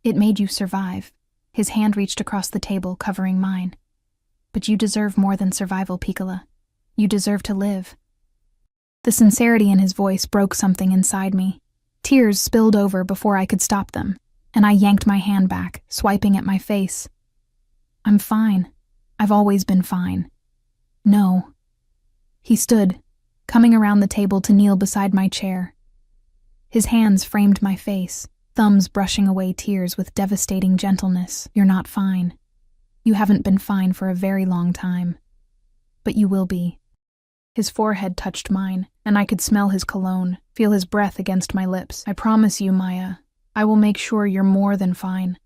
It made you survive. His hand reached across the table, covering mine. But you deserve more than survival, Piccola. You deserve to live. The sincerity in his voice broke something inside me. Tears spilled over before I could stop them, and I yanked my hand back, swiping at my face. I'm fine. I've always been fine. No. He stood, coming around the table to kneel beside my chair. His hands framed my face, thumbs brushing away tears with devastating gentleness. You're not fine. You haven't been fine for a very long time. But you will be. His forehead touched mine, and I could smell his cologne, feel his breath against my lips. I promise you, Maya, I will make sure you're more than fine.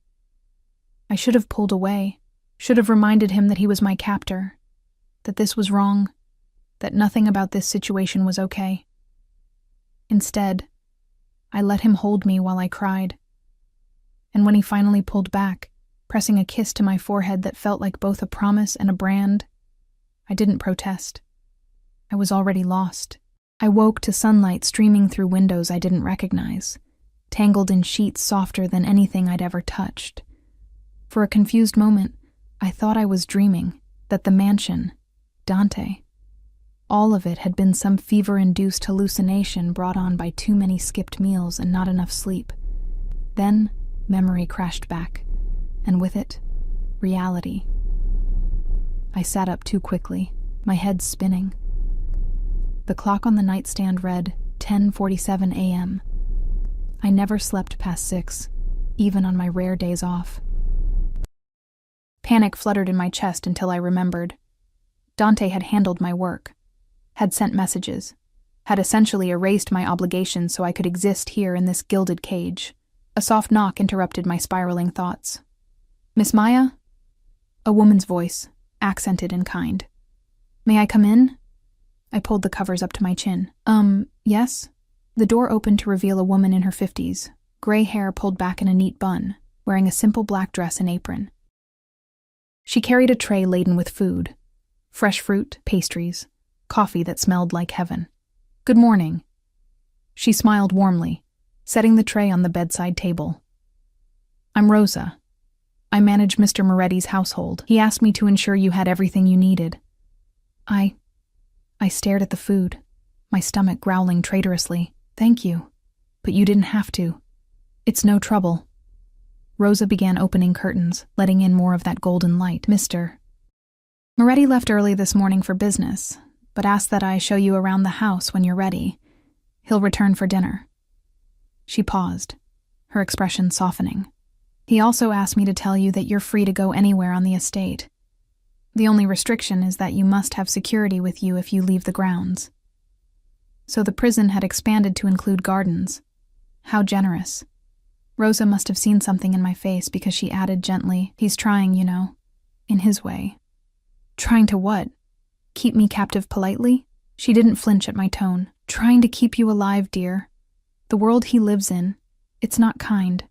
I should have pulled away, should have reminded him that he was my captor, that this was wrong, that nothing about this situation was okay. Instead, I let him hold me while I cried. And when he finally pulled back, pressing a kiss to my forehead that felt like both a promise and a brand, I didn't protest. I was already lost. I woke to sunlight streaming through windows I didn't recognize, tangled in sheets softer than anything I'd ever touched. For a confused moment, I thought I was dreaming, that the mansion, Dante, all of it had been some fever-induced hallucination brought on by too many skipped meals and not enough sleep. Then, memory crashed back, and with it, reality. I sat up too quickly, my head spinning. The clock on the nightstand read 10:47 a.m. I never slept past 6, even on my rare days off. Panic fluttered in my chest until I remembered. Dante had handled my work, had sent messages, had essentially erased my obligations so I could exist here in this gilded cage. A soft knock interrupted my spiraling thoughts. "Miss Maya?" A woman's voice, accented and kind. "May I come in?" I pulled the covers up to my chin. Yes?" The door opened to reveal a woman in her 50s, gray hair pulled back in a neat bun, wearing a simple black dress and apron. She carried a tray laden with food, fresh fruit, pastries, coffee that smelled like heaven. "Good morning." She smiled warmly, setting the tray on the bedside table. "I'm Rosa. I manage Mr. Moretti's household. He asked me to ensure you had everything you needed." I stared at the food, my stomach growling traitorously. "Thank you, but you didn't have to. It's no trouble." Rosa began opening curtains, letting in more of that golden light. "Mr. Moretti left early this morning for business, but asked that I show you around the house when you're ready. He'll return for dinner." She paused, her expression softening. "He also asked me to tell you that you're free to go anywhere on the estate. The only restriction is that you must have security with you if you leave the grounds." So the prison had expanded to include gardens. How generous. Rosa must have seen something in my face because she added gently, "He's trying, you know, in his way." "Trying to what? Keep me captive politely?" She didn't flinch at my tone. "Trying to keep you alive, dear. The world he lives in, it's not kind,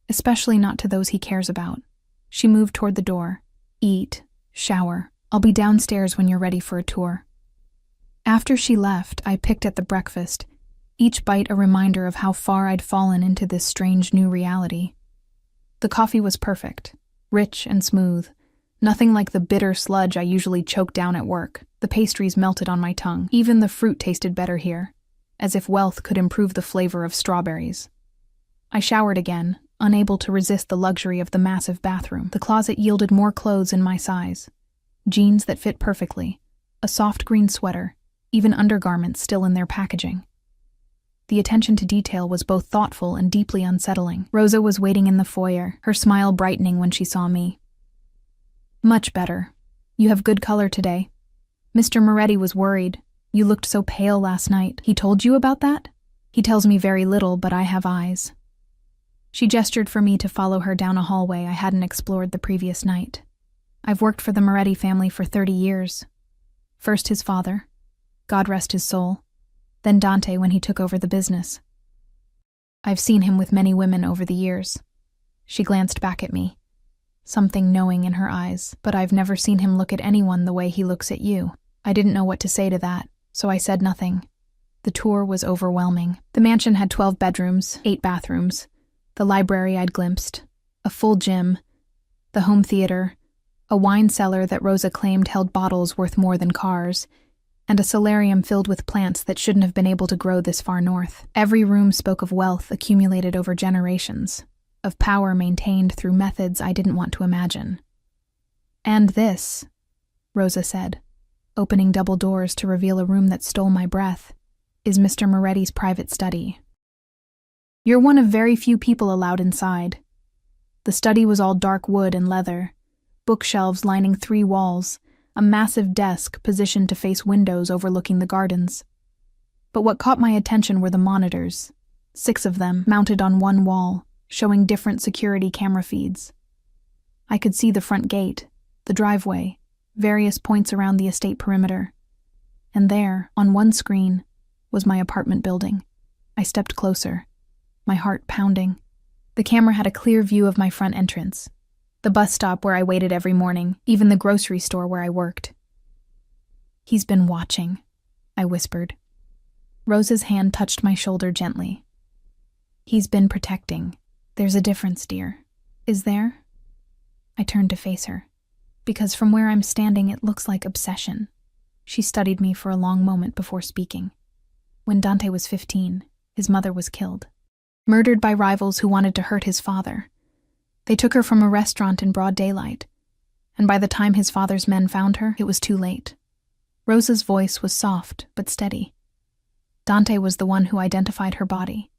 especially not to those he cares about." She moved toward the door. "Eat, shower. I'll be downstairs when you're ready for a tour." After she left, I picked at the breakfast, each bite a reminder of how far I'd fallen into this strange new reality. The coffee was perfect, rich and smooth, nothing like the bitter sludge I usually choke down at work. The pastries melted on my tongue. Even the fruit tasted better here, as if wealth could improve the flavor of strawberries. I showered again, unable to resist the luxury of the massive bathroom. The closet yielded more clothes in my size. Jeans that fit perfectly, a soft green sweater, even undergarments still in their packaging. The attention to detail was both thoughtful and deeply unsettling. Rosa was waiting in the foyer, her smile brightening when she saw me. "Much better. You have good color today. Mr. Moretti was worried. You looked so pale last night. He told you about that?" "He tells me very little, but I have eyes." She gestured for me to follow her down a hallway I hadn't explored the previous night. "I've worked for the Moretti family for 30 years. First his father, God rest his soul, then Dante when he took over the business. I've seen him with many women over the years." She glanced back at me, something knowing in her eyes, "But I've never seen him look at anyone the way he looks at you." I didn't know what to say to that, so I said nothing. The tour was overwhelming. The mansion had 12 bedrooms, 8 bathrooms, the library I'd glimpsed, a full gym, the home theater, a wine cellar that Rosa claimed held bottles worth more than cars, and a solarium filled with plants that shouldn't have been able to grow this far north. Every room spoke of wealth accumulated over generations, of power maintained through methods I didn't want to imagine. "And this," Rosa said, opening double doors to reveal a room that stole my breath, "is Mr. Moretti's private study. You're one of very few people allowed inside." The study was all dark wood and leather, bookshelves lining 3 walls, a massive desk positioned to face windows overlooking the gardens. But what caught my attention were the monitors, 6 of them mounted on one wall, showing different security camera feeds. I could see the front gate, the driveway, various points around the estate perimeter. And there, on one screen, was my apartment building. I stepped closer, my heart pounding. The camera had a clear view of my front entrance, the bus stop where I waited every morning, even the grocery store where I worked. "He's been watching," I whispered. Rosa's hand touched my shoulder gently. He's been protecting. There's a difference, dear. Is there? I turned to face her, because from where I'm standing it looks like obsession. She studied me for a long moment before speaking. When Dante was 15, his mother was killed. Murdered by rivals who wanted to hurt his father. They took her from a restaurant in broad daylight, and by the time his father's men found her, it was too late. Rosa's voice was soft but steady. Dante was the one who identified her body.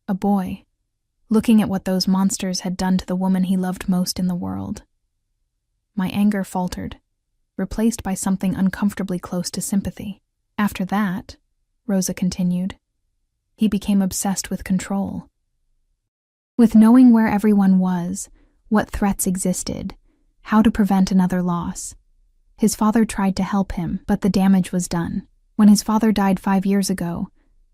A boy, looking at what those monsters had done to the woman he loved most in the world. My anger faltered, replaced by something uncomfortably close to sympathy. After that, Rosa continued, he became obsessed with control. With knowing where everyone was, what threats existed, how to prevent another loss. His father tried to help him, but the damage was done. When his father died 5 years ago,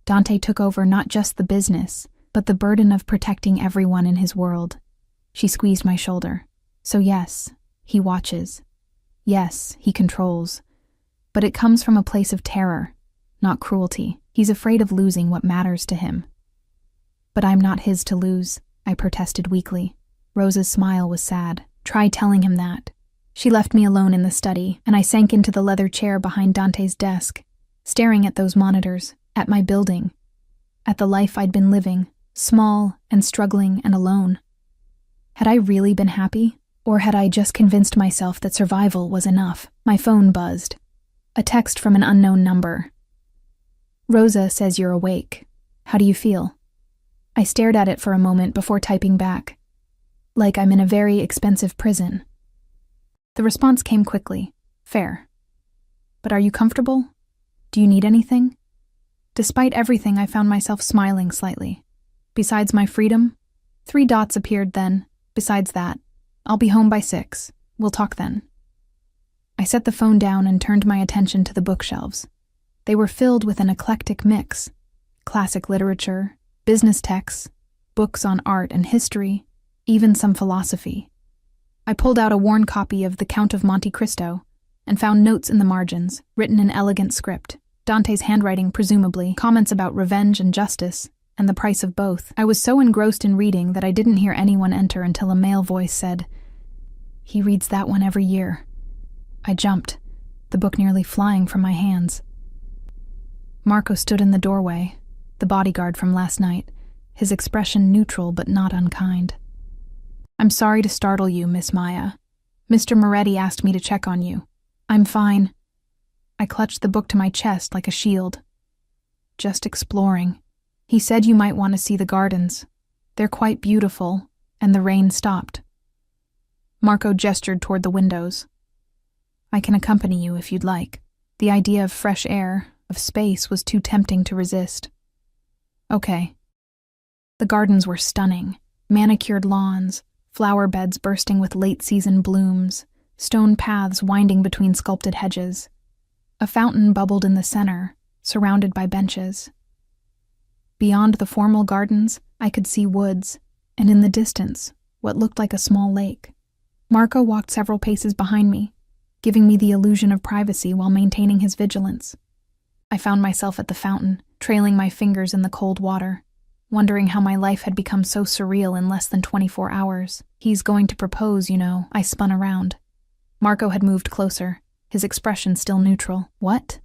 Dante took over not just the business, but the burden of protecting everyone in his world. She squeezed my shoulder. So yes, he watches. Yes, he controls. But it comes from a place of terror, not cruelty. He's afraid of losing what matters to him. But I'm not his to lose, I protested weakly. Rosa's smile was sad. Try telling him that. She left me alone in the study, and I sank into the leather chair behind Dante's desk, staring at those monitors, at my building, at the life I'd been living, small and struggling and alone. Had I really been happy, or had I just convinced myself that survival was enough? My phone buzzed. A text from an unknown number. Rosa says you're awake. How do you feel? I stared at it for a moment before typing back. Like I'm in a very expensive prison. The response came quickly. Fair. But are you comfortable? Do you need anything? Despite everything, I found myself smiling slightly. Besides my freedom, 3 dots appeared then. Besides that, I'll be home by 6. We'll talk then. I set the phone down and turned my attention to the bookshelves. They were filled with an eclectic mix. Classic literature, business texts, books on art and history, even some philosophy. I pulled out a worn copy of The Count of Monte Cristo and found notes in the margins, written in elegant script. Dante's handwriting, presumably, comments about revenge and justice, and the price of both. I was so engrossed in reading that I didn't hear anyone enter until a male voice said, "He reads that one every year." I jumped, the book nearly flying from my hands. Marco stood in the doorway, the bodyguard from last night, his expression neutral but not unkind. "I'm sorry to startle you, Miss Maya. Mr. Moretti asked me to check on you." "I'm fine." I clutched the book to my chest like a shield. "Just exploring. He said you might want to see the gardens. They're quite beautiful," and the rain stopped. Marco gestured toward the windows. "I can accompany you if you'd like." The idea of fresh air, of space, was too tempting to resist. "Okay." The gardens were stunning. Manicured lawns, flower beds bursting with late-season blooms, stone paths winding between sculpted hedges. A fountain bubbled in the center, surrounded by benches. Beyond the formal gardens, I could see woods, and in the distance, what looked like a small lake. Marco walked several paces behind me, giving me the illusion of privacy while maintaining his vigilance. I found myself at the fountain, trailing my fingers in the cold water, wondering how my life had become so surreal in less than 24 hours. "He's going to propose, you know." I spun around. Marco had moved closer, his expression still neutral. "What?"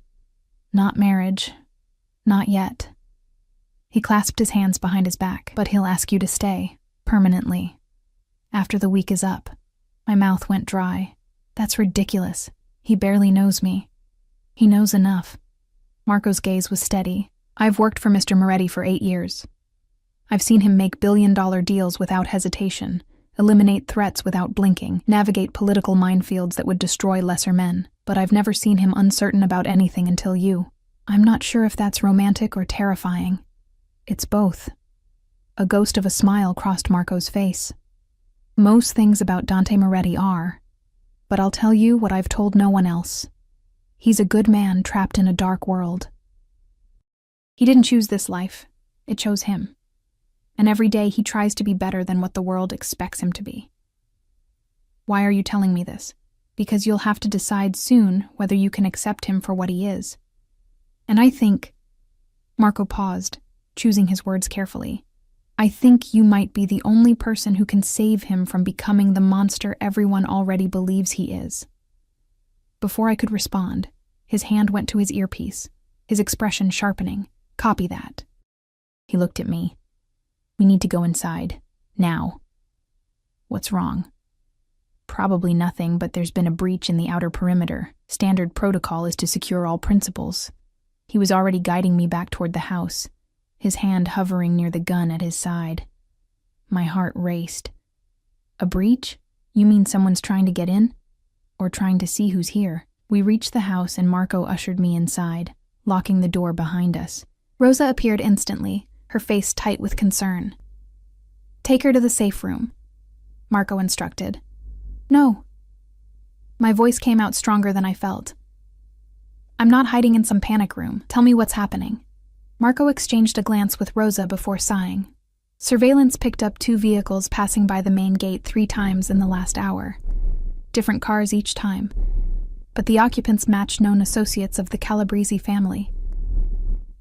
"Not marriage. Not yet." He clasped his hands behind his back. "But he'll ask you to stay, permanently. After the week is up." My mouth went dry. "That's ridiculous. He barely knows me." "He knows enough." Marco's gaze was steady. "I've worked for Mr. Moretti for 8 years. I've seen him make billion-dollar deals without hesitation, eliminate threats without blinking, navigate political minefields that would destroy lesser men. But I've never seen him uncertain about anything until you. I'm not sure if that's romantic or terrifying. It's both." A ghost of a smile crossed Marco's face. "Most things about Dante Moretti are. But I'll tell you what I've told no one else. He's a good man trapped in a dark world. He didn't choose this life. It chose him. And every day he tries to be better than what the world expects him to be." "Why are you telling me this?" "Because you'll have to decide soon whether you can accept him for what he is." And I think, Marco paused, choosing his words carefully, I think you might be the only person who can save him from becoming the monster everyone already believes he is. Before I could respond, his hand went to his earpiece, his expression sharpening. Copy that. He looked at me. We need to go inside. Now. What's wrong? Probably nothing, but there's been a breach in the outer perimeter. Standard protocol is to secure all principals. He was already guiding me back toward the house, his hand hovering near the gun at his side. My heart raced. A breach? You mean someone's trying to get in? Or trying to see who's here? We reached the house and Marco ushered me inside, locking the door behind us. Rosa appeared instantly, her face tight with concern. Take her to the safe room, Marco instructed. No. My voice came out stronger than I felt. I'm not hiding in some panic room. Tell me what's happening. Marco exchanged a glance with Rosa before sighing. Surveillance picked up 2 vehicles passing by the main gate 3 times in the last hour. Different cars each time. But the occupants matched known associates of the Calabrese family.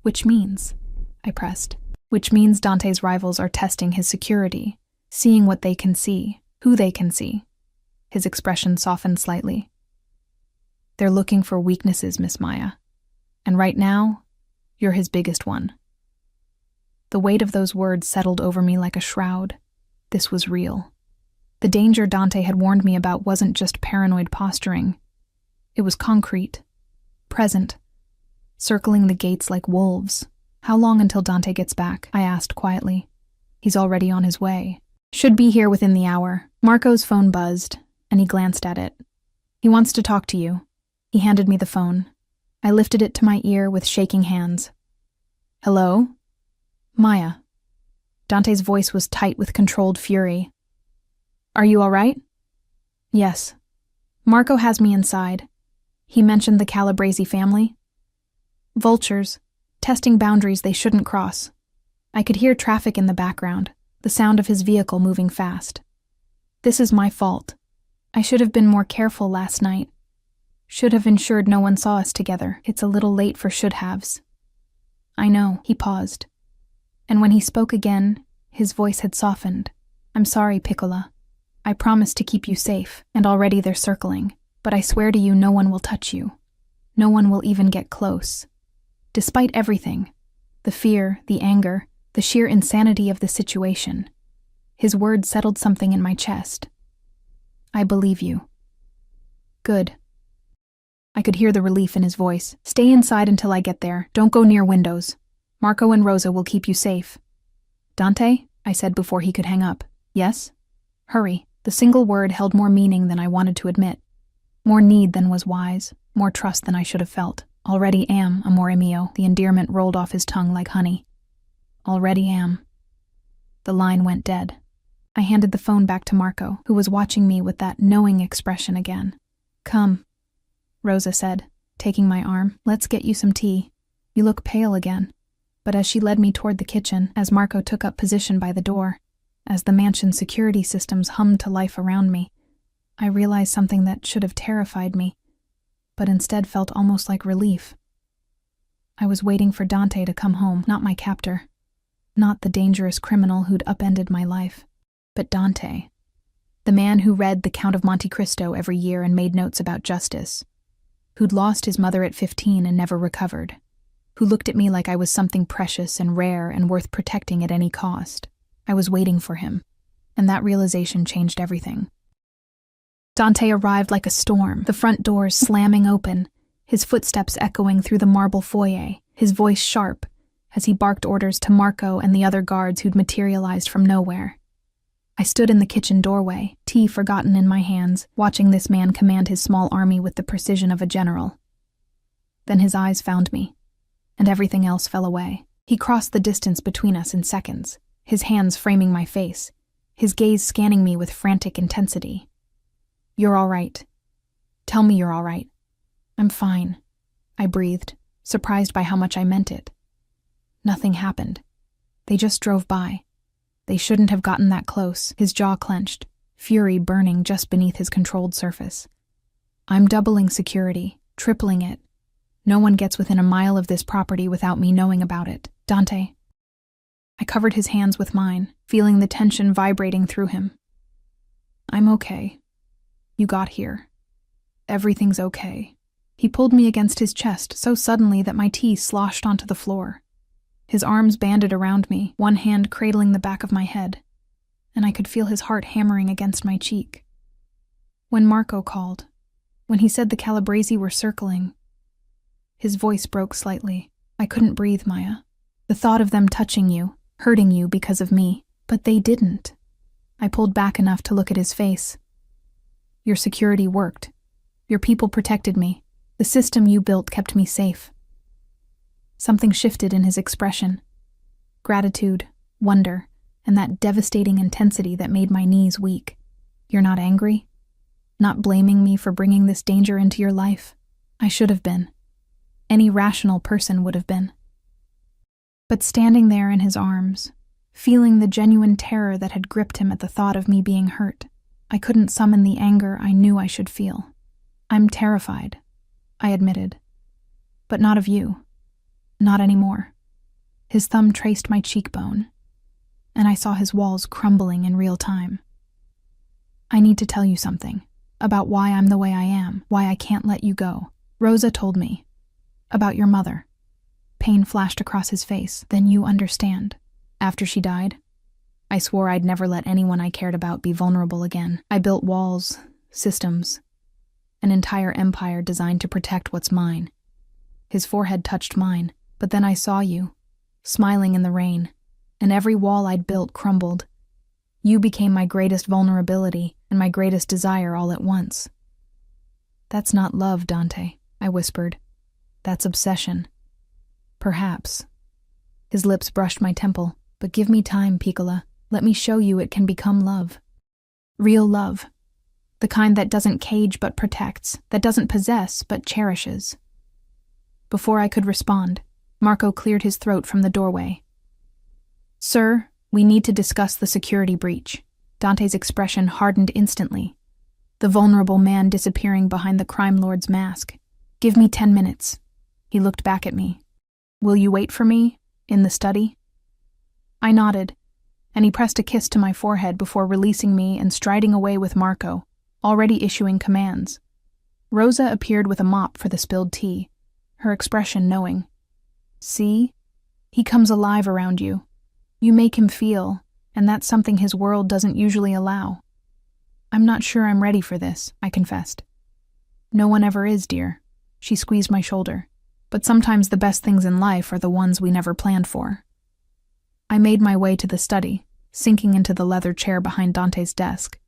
Which means, I pressed, which means Dante's rivals are testing his security, seeing what they can see, who they can see. His expression softened slightly. They're looking for weaknesses, Miss Maya. And right now, you're his biggest one. The weight of those words settled over me like a shroud. This was real. The danger Dante had warned me about wasn't just paranoid posturing. It was concrete, present, circling the gates like wolves. How long until Dante gets back? I asked quietly. He's already on his way. Should be here within the hour. Marco's phone buzzed, and he glanced at it. He wants to talk to you. He handed me the phone. I lifted it to my ear with shaking hands. Hello? Maya. Dante's voice was tight with controlled fury. Are you all right? Yes. Marco has me inside. He mentioned the Calabrese family. Vultures, testing boundaries they shouldn't cross. I could hear traffic in the background, the sound of his vehicle moving fast. This is my fault. I should have been more careful last night. Should have ensured no one saw us together. It's a little late for should-haves. I know, he paused. And when he spoke again, his voice had softened. I'm sorry, Piccola. I promised to keep you safe, and already they're circling. But I swear to you no one will touch you. No one will even get close. Despite everything, the fear, the anger, the sheer insanity of the situation, his words settled something in my chest. I believe you. Good. I could hear the relief in his voice. Stay inside until I get there. Don't go near windows. Marco and Rosa will keep you safe. Dante, I said before he could hang up. Yes? Hurry. The single word held more meaning than I wanted to admit. More need than was wise. More trust than I should have felt. Already am, amore mio. The endearment rolled off his tongue like honey. Already am. The line went dead. I handed the phone back to Marco, who was watching me with that knowing expression again. Come, Rosa said, taking my arm. Let's get you some tea. You look pale again. But as she led me toward the kitchen, as Marco took up position by the door, as the mansion's security systems hummed to life around me, I realized something that should have terrified me, but instead felt almost like relief. I was waiting for Dante to come home, not my captor, not the dangerous criminal who'd upended my life, but Dante, the man who read The Count of Monte Cristo every year and made notes about justice, who'd lost his mother at 15 and never recovered, who looked at me like I was something precious and rare and worth protecting at any cost. I was waiting for him, and that realization changed everything. Dante arrived like a storm, the front doors slamming open, his footsteps echoing through the marble foyer, his voice sharp, as he barked orders to Marco and the other guards who'd materialized from nowhere. I stood in the kitchen doorway, tea forgotten in my hands, watching this man command his small army with the precision of a general. Then his eyes found me, and everything else fell away. He crossed the distance between us in seconds, his hands framing my face, his gaze scanning me with frantic intensity. You're all right. Tell me you're all right. I'm fine, I breathed, surprised by how much I meant it. Nothing happened. They just drove by. They shouldn't have gotten that close, his jaw clenched, fury burning just beneath his controlled surface. I'm doubling security, tripling it. No one gets within a mile of this property without me knowing about it. Dante. I covered his hands with mine, feeling the tension vibrating through him. I'm okay. You got here. Everything's okay. He pulled me against his chest so suddenly that my tea sloshed onto the floor. His arms banded around me, one hand cradling the back of my head, and I could feel his heart hammering against my cheek. When Marco called, when he said the Calabresi were circling, his voice broke slightly. I couldn't breathe, Maya. The thought of them touching you, hurting you because of me, but they didn't. I pulled back enough to look at his face. Your security worked. Your people protected me. The system you built kept me safe. Something shifted in his expression. Gratitude, wonder, and that devastating intensity that made my knees weak. You're not angry? Not blaming me for bringing this danger into your life? I should have been. Any rational person would have been. But standing there in his arms, feeling the genuine terror that had gripped him at the thought of me being hurt, I couldn't summon the anger I knew I should feel. I'm terrified, I admitted. But not of you. Not anymore. His thumb traced my cheekbone, and I saw his walls crumbling in real time. I need to tell you something about why I'm the way I am, why I can't let you go. Rosa told me. About your mother. Pain flashed across his face. Then you understand. After she died, I swore I'd never let anyone I cared about be vulnerable again. I built walls, systems, an entire empire designed to protect what's mine. His forehead touched mine, but then I saw you, smiling in the rain, and every wall I'd built crumbled. You became my greatest vulnerability and my greatest desire all at once. That's not love, Dante, I whispered. That's obsession. Perhaps. His lips brushed my temple. But give me time, Piccola. Let me show you it can become love. Real love. The kind that doesn't cage but protects, that doesn't possess but cherishes. Before I could respond, Marco cleared his throat from the doorway. Sir, we need to discuss the security breach. Dante's expression hardened instantly, the vulnerable man disappearing behind the crime lord's mask. Give me 10 minutes. He looked back at me. Will you wait for me, in the study? I nodded, and he pressed a kiss to my forehead before releasing me and striding away with Marco, already issuing commands. Rosa appeared with a mop for the spilled tea, her expression knowing. See? He comes alive around you. You make him feel, and that's something his world doesn't usually allow. I'm not sure I'm ready for this, I confessed. No one ever is, dear. She squeezed my shoulder. But sometimes the best things in life are the ones we never planned for. I made my way to the study, sinking into the leather chair behind Dante's desk.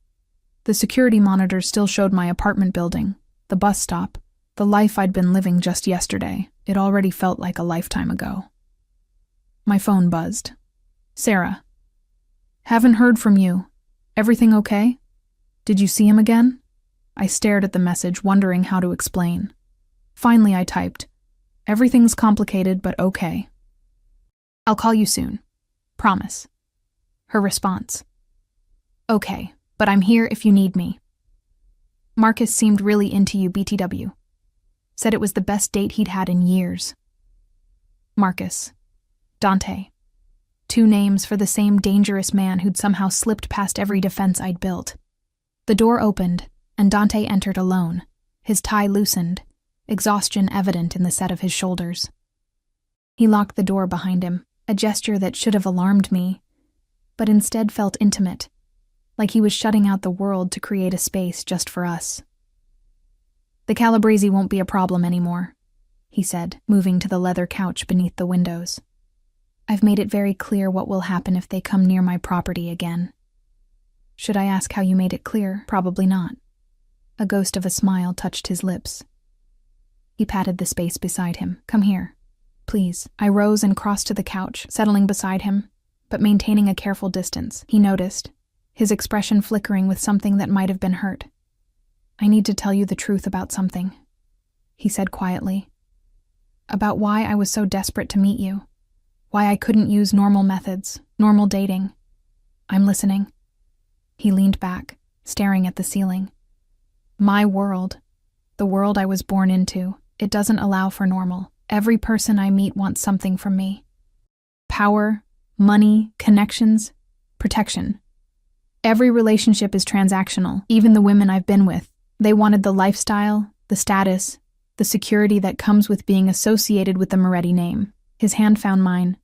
The security monitors still showed my apartment building, the bus stop, the life I'd been living just yesterday. It already felt like a lifetime ago. My phone buzzed. Sarah. Haven't heard from you. Everything okay? Did you see him again? I stared at the message, wondering how to explain. Finally, I typed, Everything's complicated, but okay. I'll call you soon. Promise. Her response. Okay, but I'm here if you need me. Marcus seemed really into you, BTW. Said it was the best date he'd had in years. Marcus. Dante. 2 names for the same dangerous man who'd somehow slipped past every defense I'd built. The door opened, and Dante entered alone, his tie loosened, exhaustion evident in the set of his shoulders. He locked the door behind him, a gesture that should have alarmed me, but instead felt intimate, like he was shutting out the world to create a space just for us. The Calabresi won't be a problem anymore, he said, moving to the leather couch beneath the windows. I've made it very clear what will happen if they come near my property again. Should I ask how you made it clear? Probably not. A ghost of a smile touched his lips. He patted the space beside him. Come here, please. I rose and crossed to the couch, settling beside him, but maintaining a careful distance. He noticed, his expression flickering with something that might have been hurt. I need to tell you the truth about something, he said quietly. About why I was so desperate to meet you. Why I couldn't use normal methods, normal dating. I'm listening. He leaned back, staring at the ceiling. My world, the world I was born into, it doesn't allow for normal. Every person I meet wants something from me. Power, money, connections, protection. Every relationship is transactional. Even the women I've been with, they wanted the lifestyle, the status, the security that comes with being associated with the Moretti name. His hand found mine,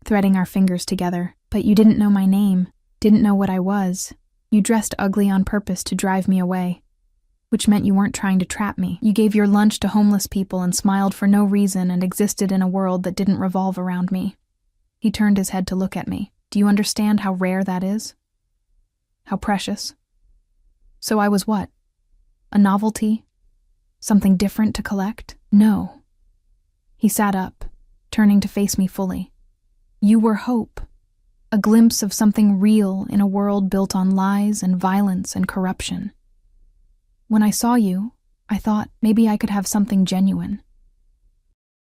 threading our fingers together. But you didn't know my name, didn't know what I was. You dressed ugly on purpose to drive me away, which meant you weren't trying to trap me. You gave your lunch to homeless people and smiled for no reason and existed in a world that didn't revolve around me. He turned his head to look at me. Do you understand how rare that is? How precious? So I was what? A novelty? Something different to collect? No. He sat up, turning to face me fully. You were hope. A glimpse of something real in a world built on lies and violence and corruption. When I saw you, I thought maybe I could have something genuine.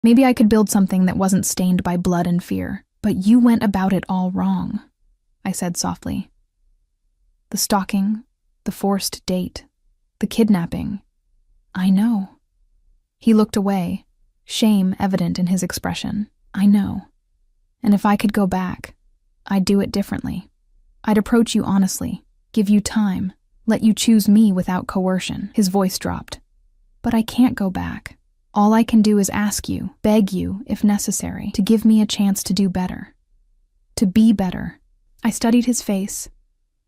Maybe I could build something that wasn't stained by blood and fear. But you went about it all wrong, I said softly. The stalking, the forced date, the kidnapping. I know. He looked away, shame evident in his expression. I know. And if I could go back, I'd do it differently. I'd approach you honestly, give you time, let you choose me without coercion. His voice dropped. But I can't go back. All I can do is ask you, beg you, if necessary, to give me a chance to do better. To be better. I studied his face.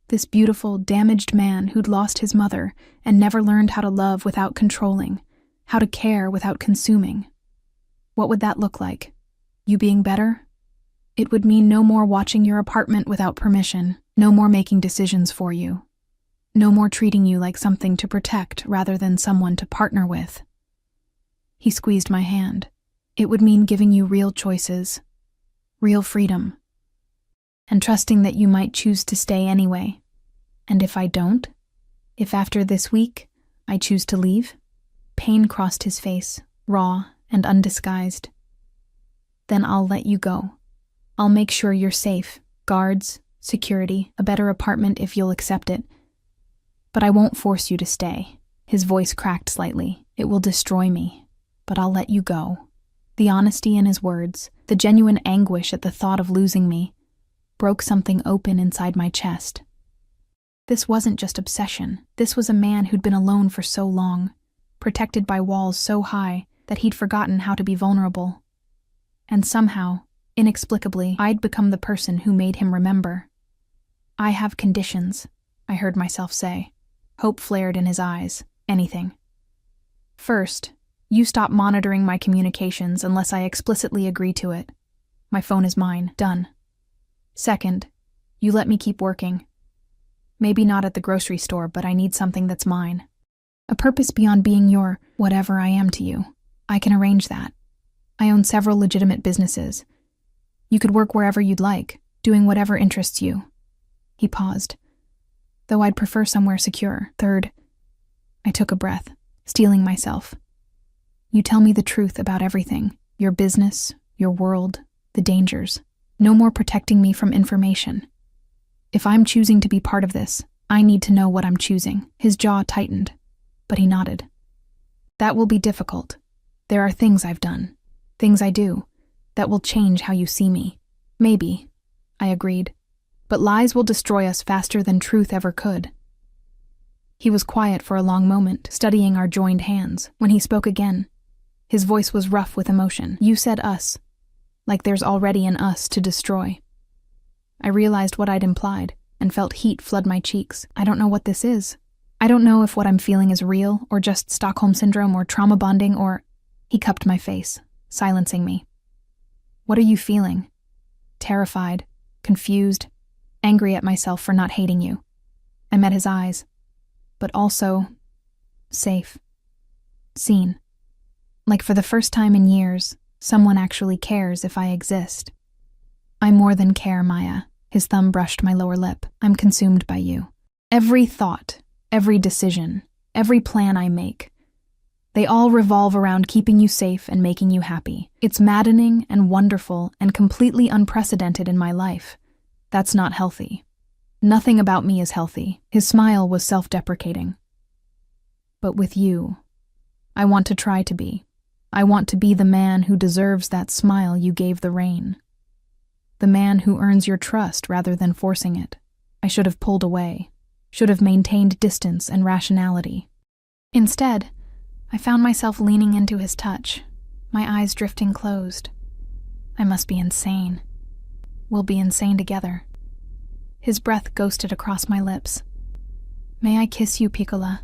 This beautiful, damaged man who'd lost his mother and never learned how to love without controlling, how to care without consuming. What would that look like? You being better? It would mean no more watching your apartment without permission, no more making decisions for you, no more treating you like something to protect rather than someone to partner with. He squeezed my hand. It would mean giving you real choices, real freedom, and trusting that you might choose to stay anyway. And if I don't, if after this week I choose to leave, pain crossed his face, raw and undisguised. Then I'll let you go. I'll make sure you're safe, guards, security, a better apartment if you'll accept it. But I won't force you to stay. His voice cracked slightly. It will destroy me. But I'll let you go. The honesty in his words, the genuine anguish at the thought of losing me, broke something open inside my chest. This wasn't just obsession. This was a man who'd been alone for so long, protected by walls so high that he'd forgotten how to be vulnerable. And somehow, inexplicably, I'd become the person who made him remember. I have conditions, I heard myself say. Hope flared in his eyes. Anything. First, you stop monitoring my communications unless I explicitly agree to it. My phone is mine. Done. Second, you let me keep working. Maybe not at the grocery store, but I need something that's mine. A purpose beyond being your whatever I am to you. I can arrange that. I own several legitimate businesses. You could work wherever you'd like, doing whatever interests you. He paused. Though I'd prefer somewhere secure. Third, I took a breath, steeling myself. You tell me the truth about everything. Your business, your world, the dangers. No more protecting me from information. If I'm choosing to be part of this, I need to know what I'm choosing. His jaw tightened, but he nodded. That will be difficult. There are things I've done, things I do, that will change how you see me. Maybe, I agreed. But lies will destroy us faster than truth ever could. He was quiet for a long moment, studying our joined hands. When he spoke again, his voice was rough with emotion. You said us, like there's already an us to destroy. I realized what I'd implied and felt heat flood my cheeks. I don't know what this is. I don't know if what I'm feeling is real or just Stockholm Syndrome or trauma bonding or... He cupped my face, silencing me. What are you feeling? Terrified, confused, angry at myself for not hating you. I met his eyes, but also safe, seen. Like for the first time in years, someone actually cares if I exist. I more than care, Maya. His thumb brushed my lower lip. I'm consumed by you. Every thought, every decision, every plan I make, they all revolve around keeping you safe and making you happy. It's maddening and wonderful and completely unprecedented in my life. That's not healthy. Nothing about me is healthy. His smile was self-deprecating. But with you, I want to try to be. I want to be the man who deserves that smile you gave the rain. The man who earns your trust rather than forcing it. I should have pulled away, should have maintained distance and rationality. Instead, I found myself leaning into his touch, my eyes drifting closed. I must be insane. We'll be insane together. His breath ghosted across my lips. May I kiss you, Piccola?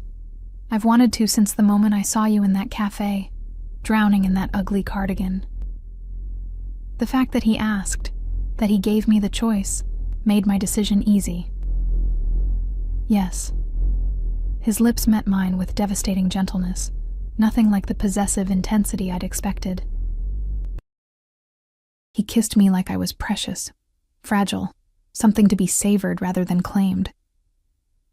I've wanted to since the moment I saw you in that cafe, drowning in that ugly cardigan. The fact that he asked, that he gave me the choice, made my decision easy. Yes. His lips met mine with devastating gentleness, nothing like the possessive intensity I'd expected. He kissed me like I was precious, fragile, something to be savored rather than claimed.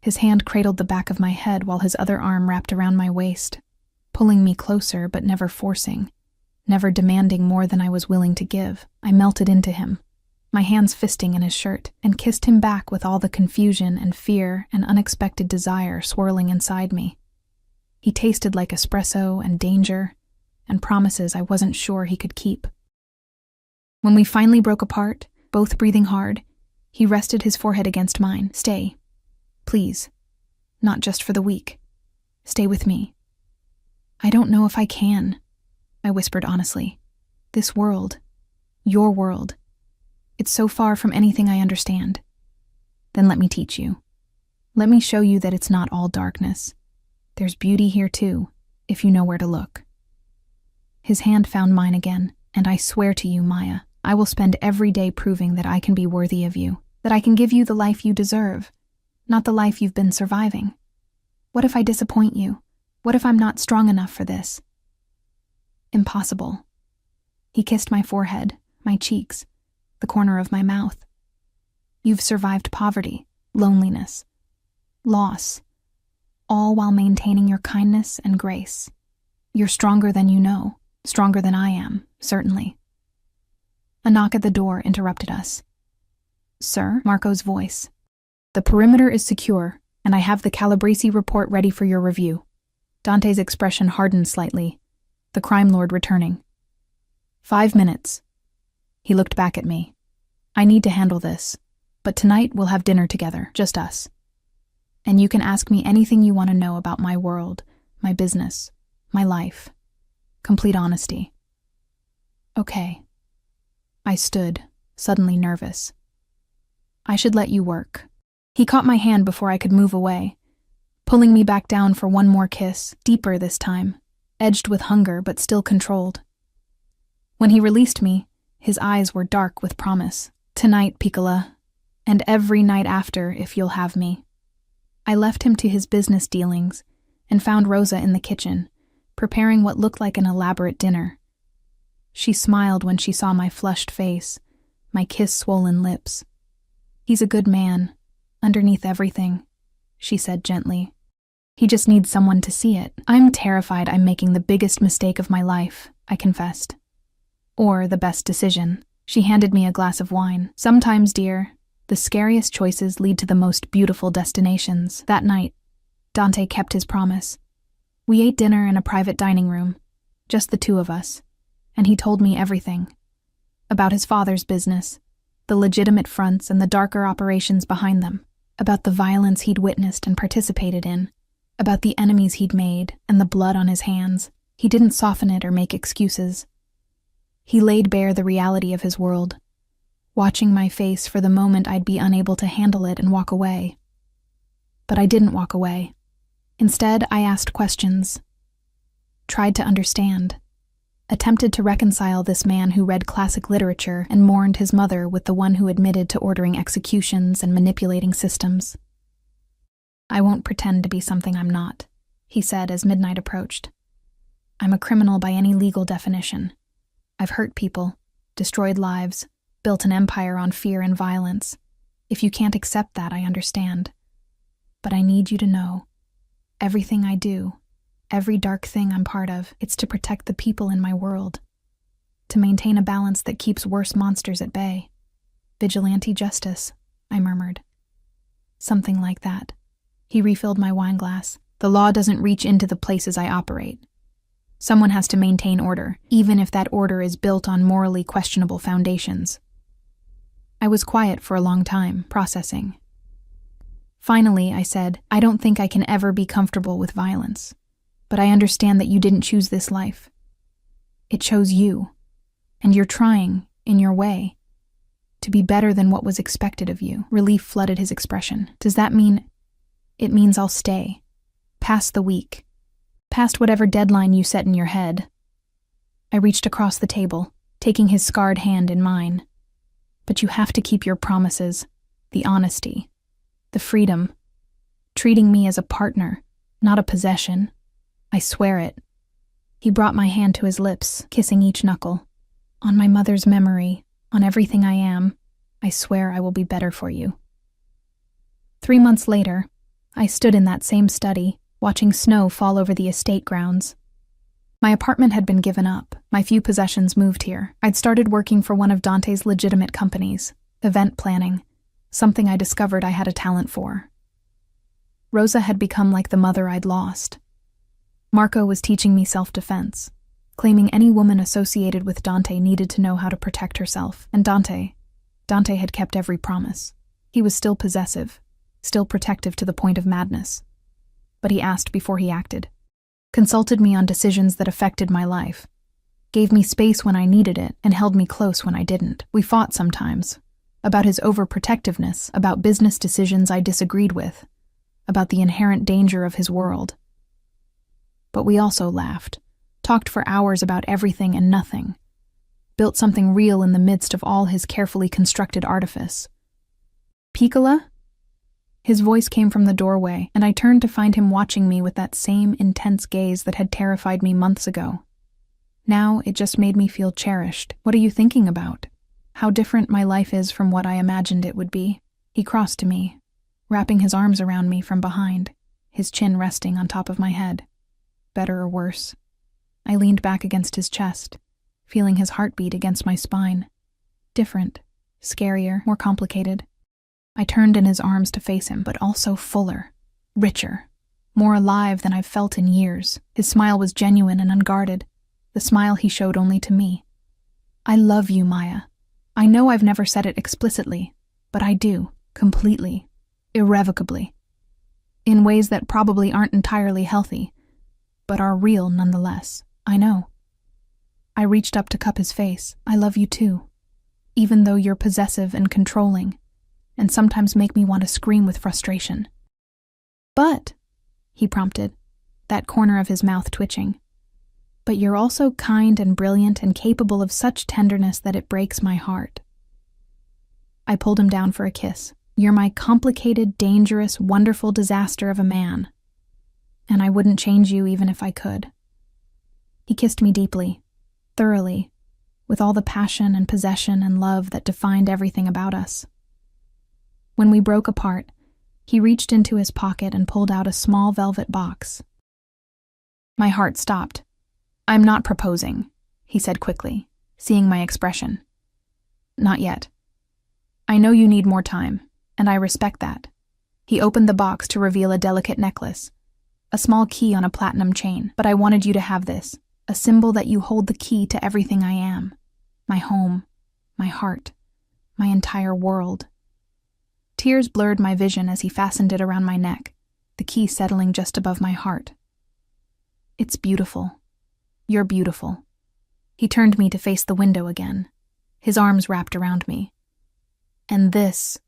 His hand cradled the back of my head while his other arm wrapped around my waist, pulling me closer but never forcing, never demanding more than I was willing to give. I melted into him, my hands fisting in his shirt, and kissed him back with all the confusion and fear and unexpected desire swirling inside me. He tasted like espresso and danger, and promises I wasn't sure he could keep. When we finally broke apart, both breathing hard, he rested his forehead against mine. Stay. Please. Not just for the week. Stay with me. I don't know if I can, I whispered honestly. This world, your world, it's so far from anything I understand. Then let me teach you. Let me show you that it's not all darkness. There's beauty here too, if you know where to look. His hand found mine again, and I swear to you, Maya, I will spend every day proving that I can be worthy of you, that I can give you the life you deserve, not the life you've been surviving. What if I disappoint you? What if I'm not strong enough for this? Impossible. He kissed my forehead, my cheeks, the corner of my mouth. You've survived poverty, loneliness, loss, all while maintaining your kindness and grace. You're stronger than you know, stronger than I am, certainly. A knock at the door interrupted us. Sir, Marco's voice. The perimeter is secure, and I have the Calabrese report ready for your review. Dante's expression hardened slightly, the crime lord returning. 5 minutes. He looked back at me. I need to handle this, but tonight we'll have dinner together, just us. And you can ask me anything you want to know about my world, my business, my life. Complete honesty. Okay. I stood, suddenly nervous. I should let you work. He caught my hand before I could move away, pulling me back down for one more kiss, deeper this time, edged with hunger but still controlled. When he released me, his eyes were dark with promise. Tonight, Piccola, and every night after if you'll have me. I left him to his business dealings and found Rosa in the kitchen, preparing what looked like an elaborate dinner. She smiled when she saw my flushed face, my kiss-swollen lips. He's a good man, underneath everything, she said gently. He just needs someone to see it. I'm terrified I'm making the biggest mistake of my life, I confessed. Or the best decision. She handed me a glass of wine. Sometimes, dear, the scariest choices lead to the most beautiful destinations. That night, Dante kept his promise. We ate dinner in a private dining room, just the two of us, and he told me everything. About his father's business, the legitimate fronts and the darker operations behind them, about the violence he'd witnessed and participated in, about the enemies he'd made and the blood on his hands. He didn't soften it or make excuses. He laid bare the reality of his world, watching my face for the moment I'd be unable to handle it and walk away. But I didn't walk away. Instead, I asked questions, tried to understand, attempted to reconcile this man who read classic literature and mourned his mother with the one who admitted to ordering executions and manipulating systems. I won't pretend to be something I'm not, he said as midnight approached. I'm a criminal by any legal definition. I've hurt people, destroyed lives, built an empire on fear and violence. If you can't accept that, I understand. But I need you to know, everything I do, every dark thing I'm part of, it's to protect the people in my world, to maintain a balance that keeps worse monsters at bay. Vigilante justice, I murmured. Something like that. He refilled my wine glass. The law doesn't reach into the places I operate. Someone has to maintain order, even if that order is built on morally questionable foundations. I was quiet for a long time, processing. Finally, I said, I don't think I can ever be comfortable with violence, but I understand that you didn't choose this life. It chose you, and you're trying, in your way, to be better than what was expected of you. Relief flooded his expression. Does that mean? It means I'll stay, past the week, past whatever deadline you set in your head. I reached across the table, taking his scarred hand in mine. But you have to keep your promises, the honesty, the freedom, treating me as a partner, not a possession. I swear it. He brought my hand to his lips, kissing each knuckle. On my mother's memory, on everything I am, I swear I will be better for you. 3 months later, I stood in that same study, watching snow fall over the estate grounds. My apartment had been given up, my few possessions moved here. I'd started working for one of Dante's legitimate companies, event planning, something I discovered I had a talent for. Rosa had become like the mother I'd lost. Marco was teaching me self-defense, claiming any woman associated with Dante needed to know how to protect herself, and Dante had kept every promise. He was still possessive, still protective to the point of madness. But he asked before he acted, consulted me on decisions that affected my life, gave me space when I needed it, and held me close when I didn't. We fought sometimes, about his overprotectiveness, about business decisions I disagreed with, about the inherent danger of his world. But we also laughed, talked for hours about everything and nothing, built something real in the midst of all his carefully constructed artifice. Piccola? His voice came from the doorway, and I turned to find him watching me with that same intense gaze that had terrified me months ago. Now it just made me feel cherished. What are you thinking about? How different my life is from what I imagined it would be. He crossed to me, wrapping his arms around me from behind, his chin resting on top of my head. Better or worse? I leaned back against his chest, feeling his heartbeat against my spine. Different, scarier, more complicated. I turned in his arms to face him, but also fuller, richer, more alive than I've felt in years. His smile was genuine and unguarded, the smile he showed only to me. I love you, Maya. I know I've never said it explicitly, but I do, completely, irrevocably. In ways that probably aren't entirely healthy, but are real nonetheless. I know. I reached up to cup his face. I love you too, even though you're possessive and controlling, and sometimes make me want to scream with frustration. But, he prompted, that corner of his mouth twitching, but you're also kind and brilliant and capable of such tenderness that it breaks my heart. I pulled him down for a kiss. You're my complicated, dangerous, wonderful disaster of a man, and I wouldn't change you even if I could. He kissed me deeply, thoroughly, with all the passion and possession and love that defined everything about us. When we broke apart, he reached into his pocket and pulled out a small velvet box. My heart stopped. I'm not proposing, he said quickly, seeing my expression. Not yet. I know you need more time, and I respect that. He opened the box to reveal a delicate necklace, a small key on a platinum chain. But I wanted you to have this, a symbol that you hold the key to everything I am. My home, my heart, my entire world. Tears blurred my vision as he fastened it around my neck, the key settling just above my heart. It's beautiful. You're beautiful. He turned me to face the window again, his arms wrapped around me. And this,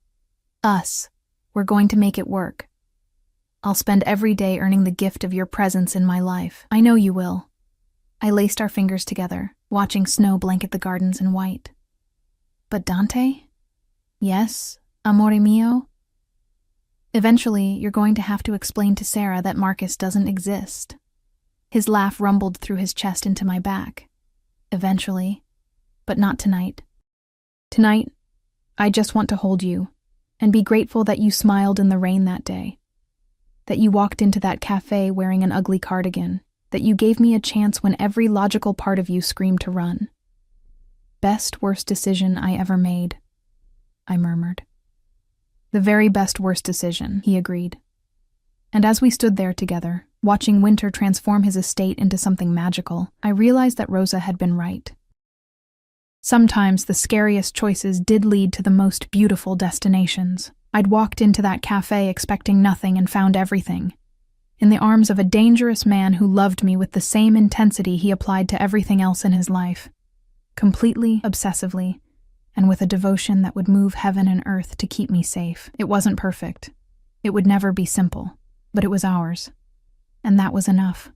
us, we're going to make it work. I'll spend every day earning the gift of your presence in my life. I know you will. I laced our fingers together, watching snow blanket the gardens in white. But Dante? Yes, amore mio? Eventually, you're going to have to explain to Sarah that Marcus doesn't exist. His laugh rumbled through his chest into my back. Eventually, but not tonight. Tonight, I just want to hold you and be grateful that you smiled in the rain that day, that you walked into that cafe wearing an ugly cardigan, that you gave me a chance when every logical part of you screamed to run. Best, worst decision I ever made, I murmured. The very best, worst decision, he agreed. And as we stood there together, watching Winter transform his estate into something magical, I realized that Rosa had been right. Sometimes the scariest choices did lead to the most beautiful destinations. I'd walked into that cafe expecting nothing and found everything. In the arms of a dangerous man who loved me with the same intensity he applied to everything else in his life. Completely, obsessively, and with a devotion that would move heaven and earth to keep me safe. It wasn't perfect. It would never be simple, but it was ours. And that was enough.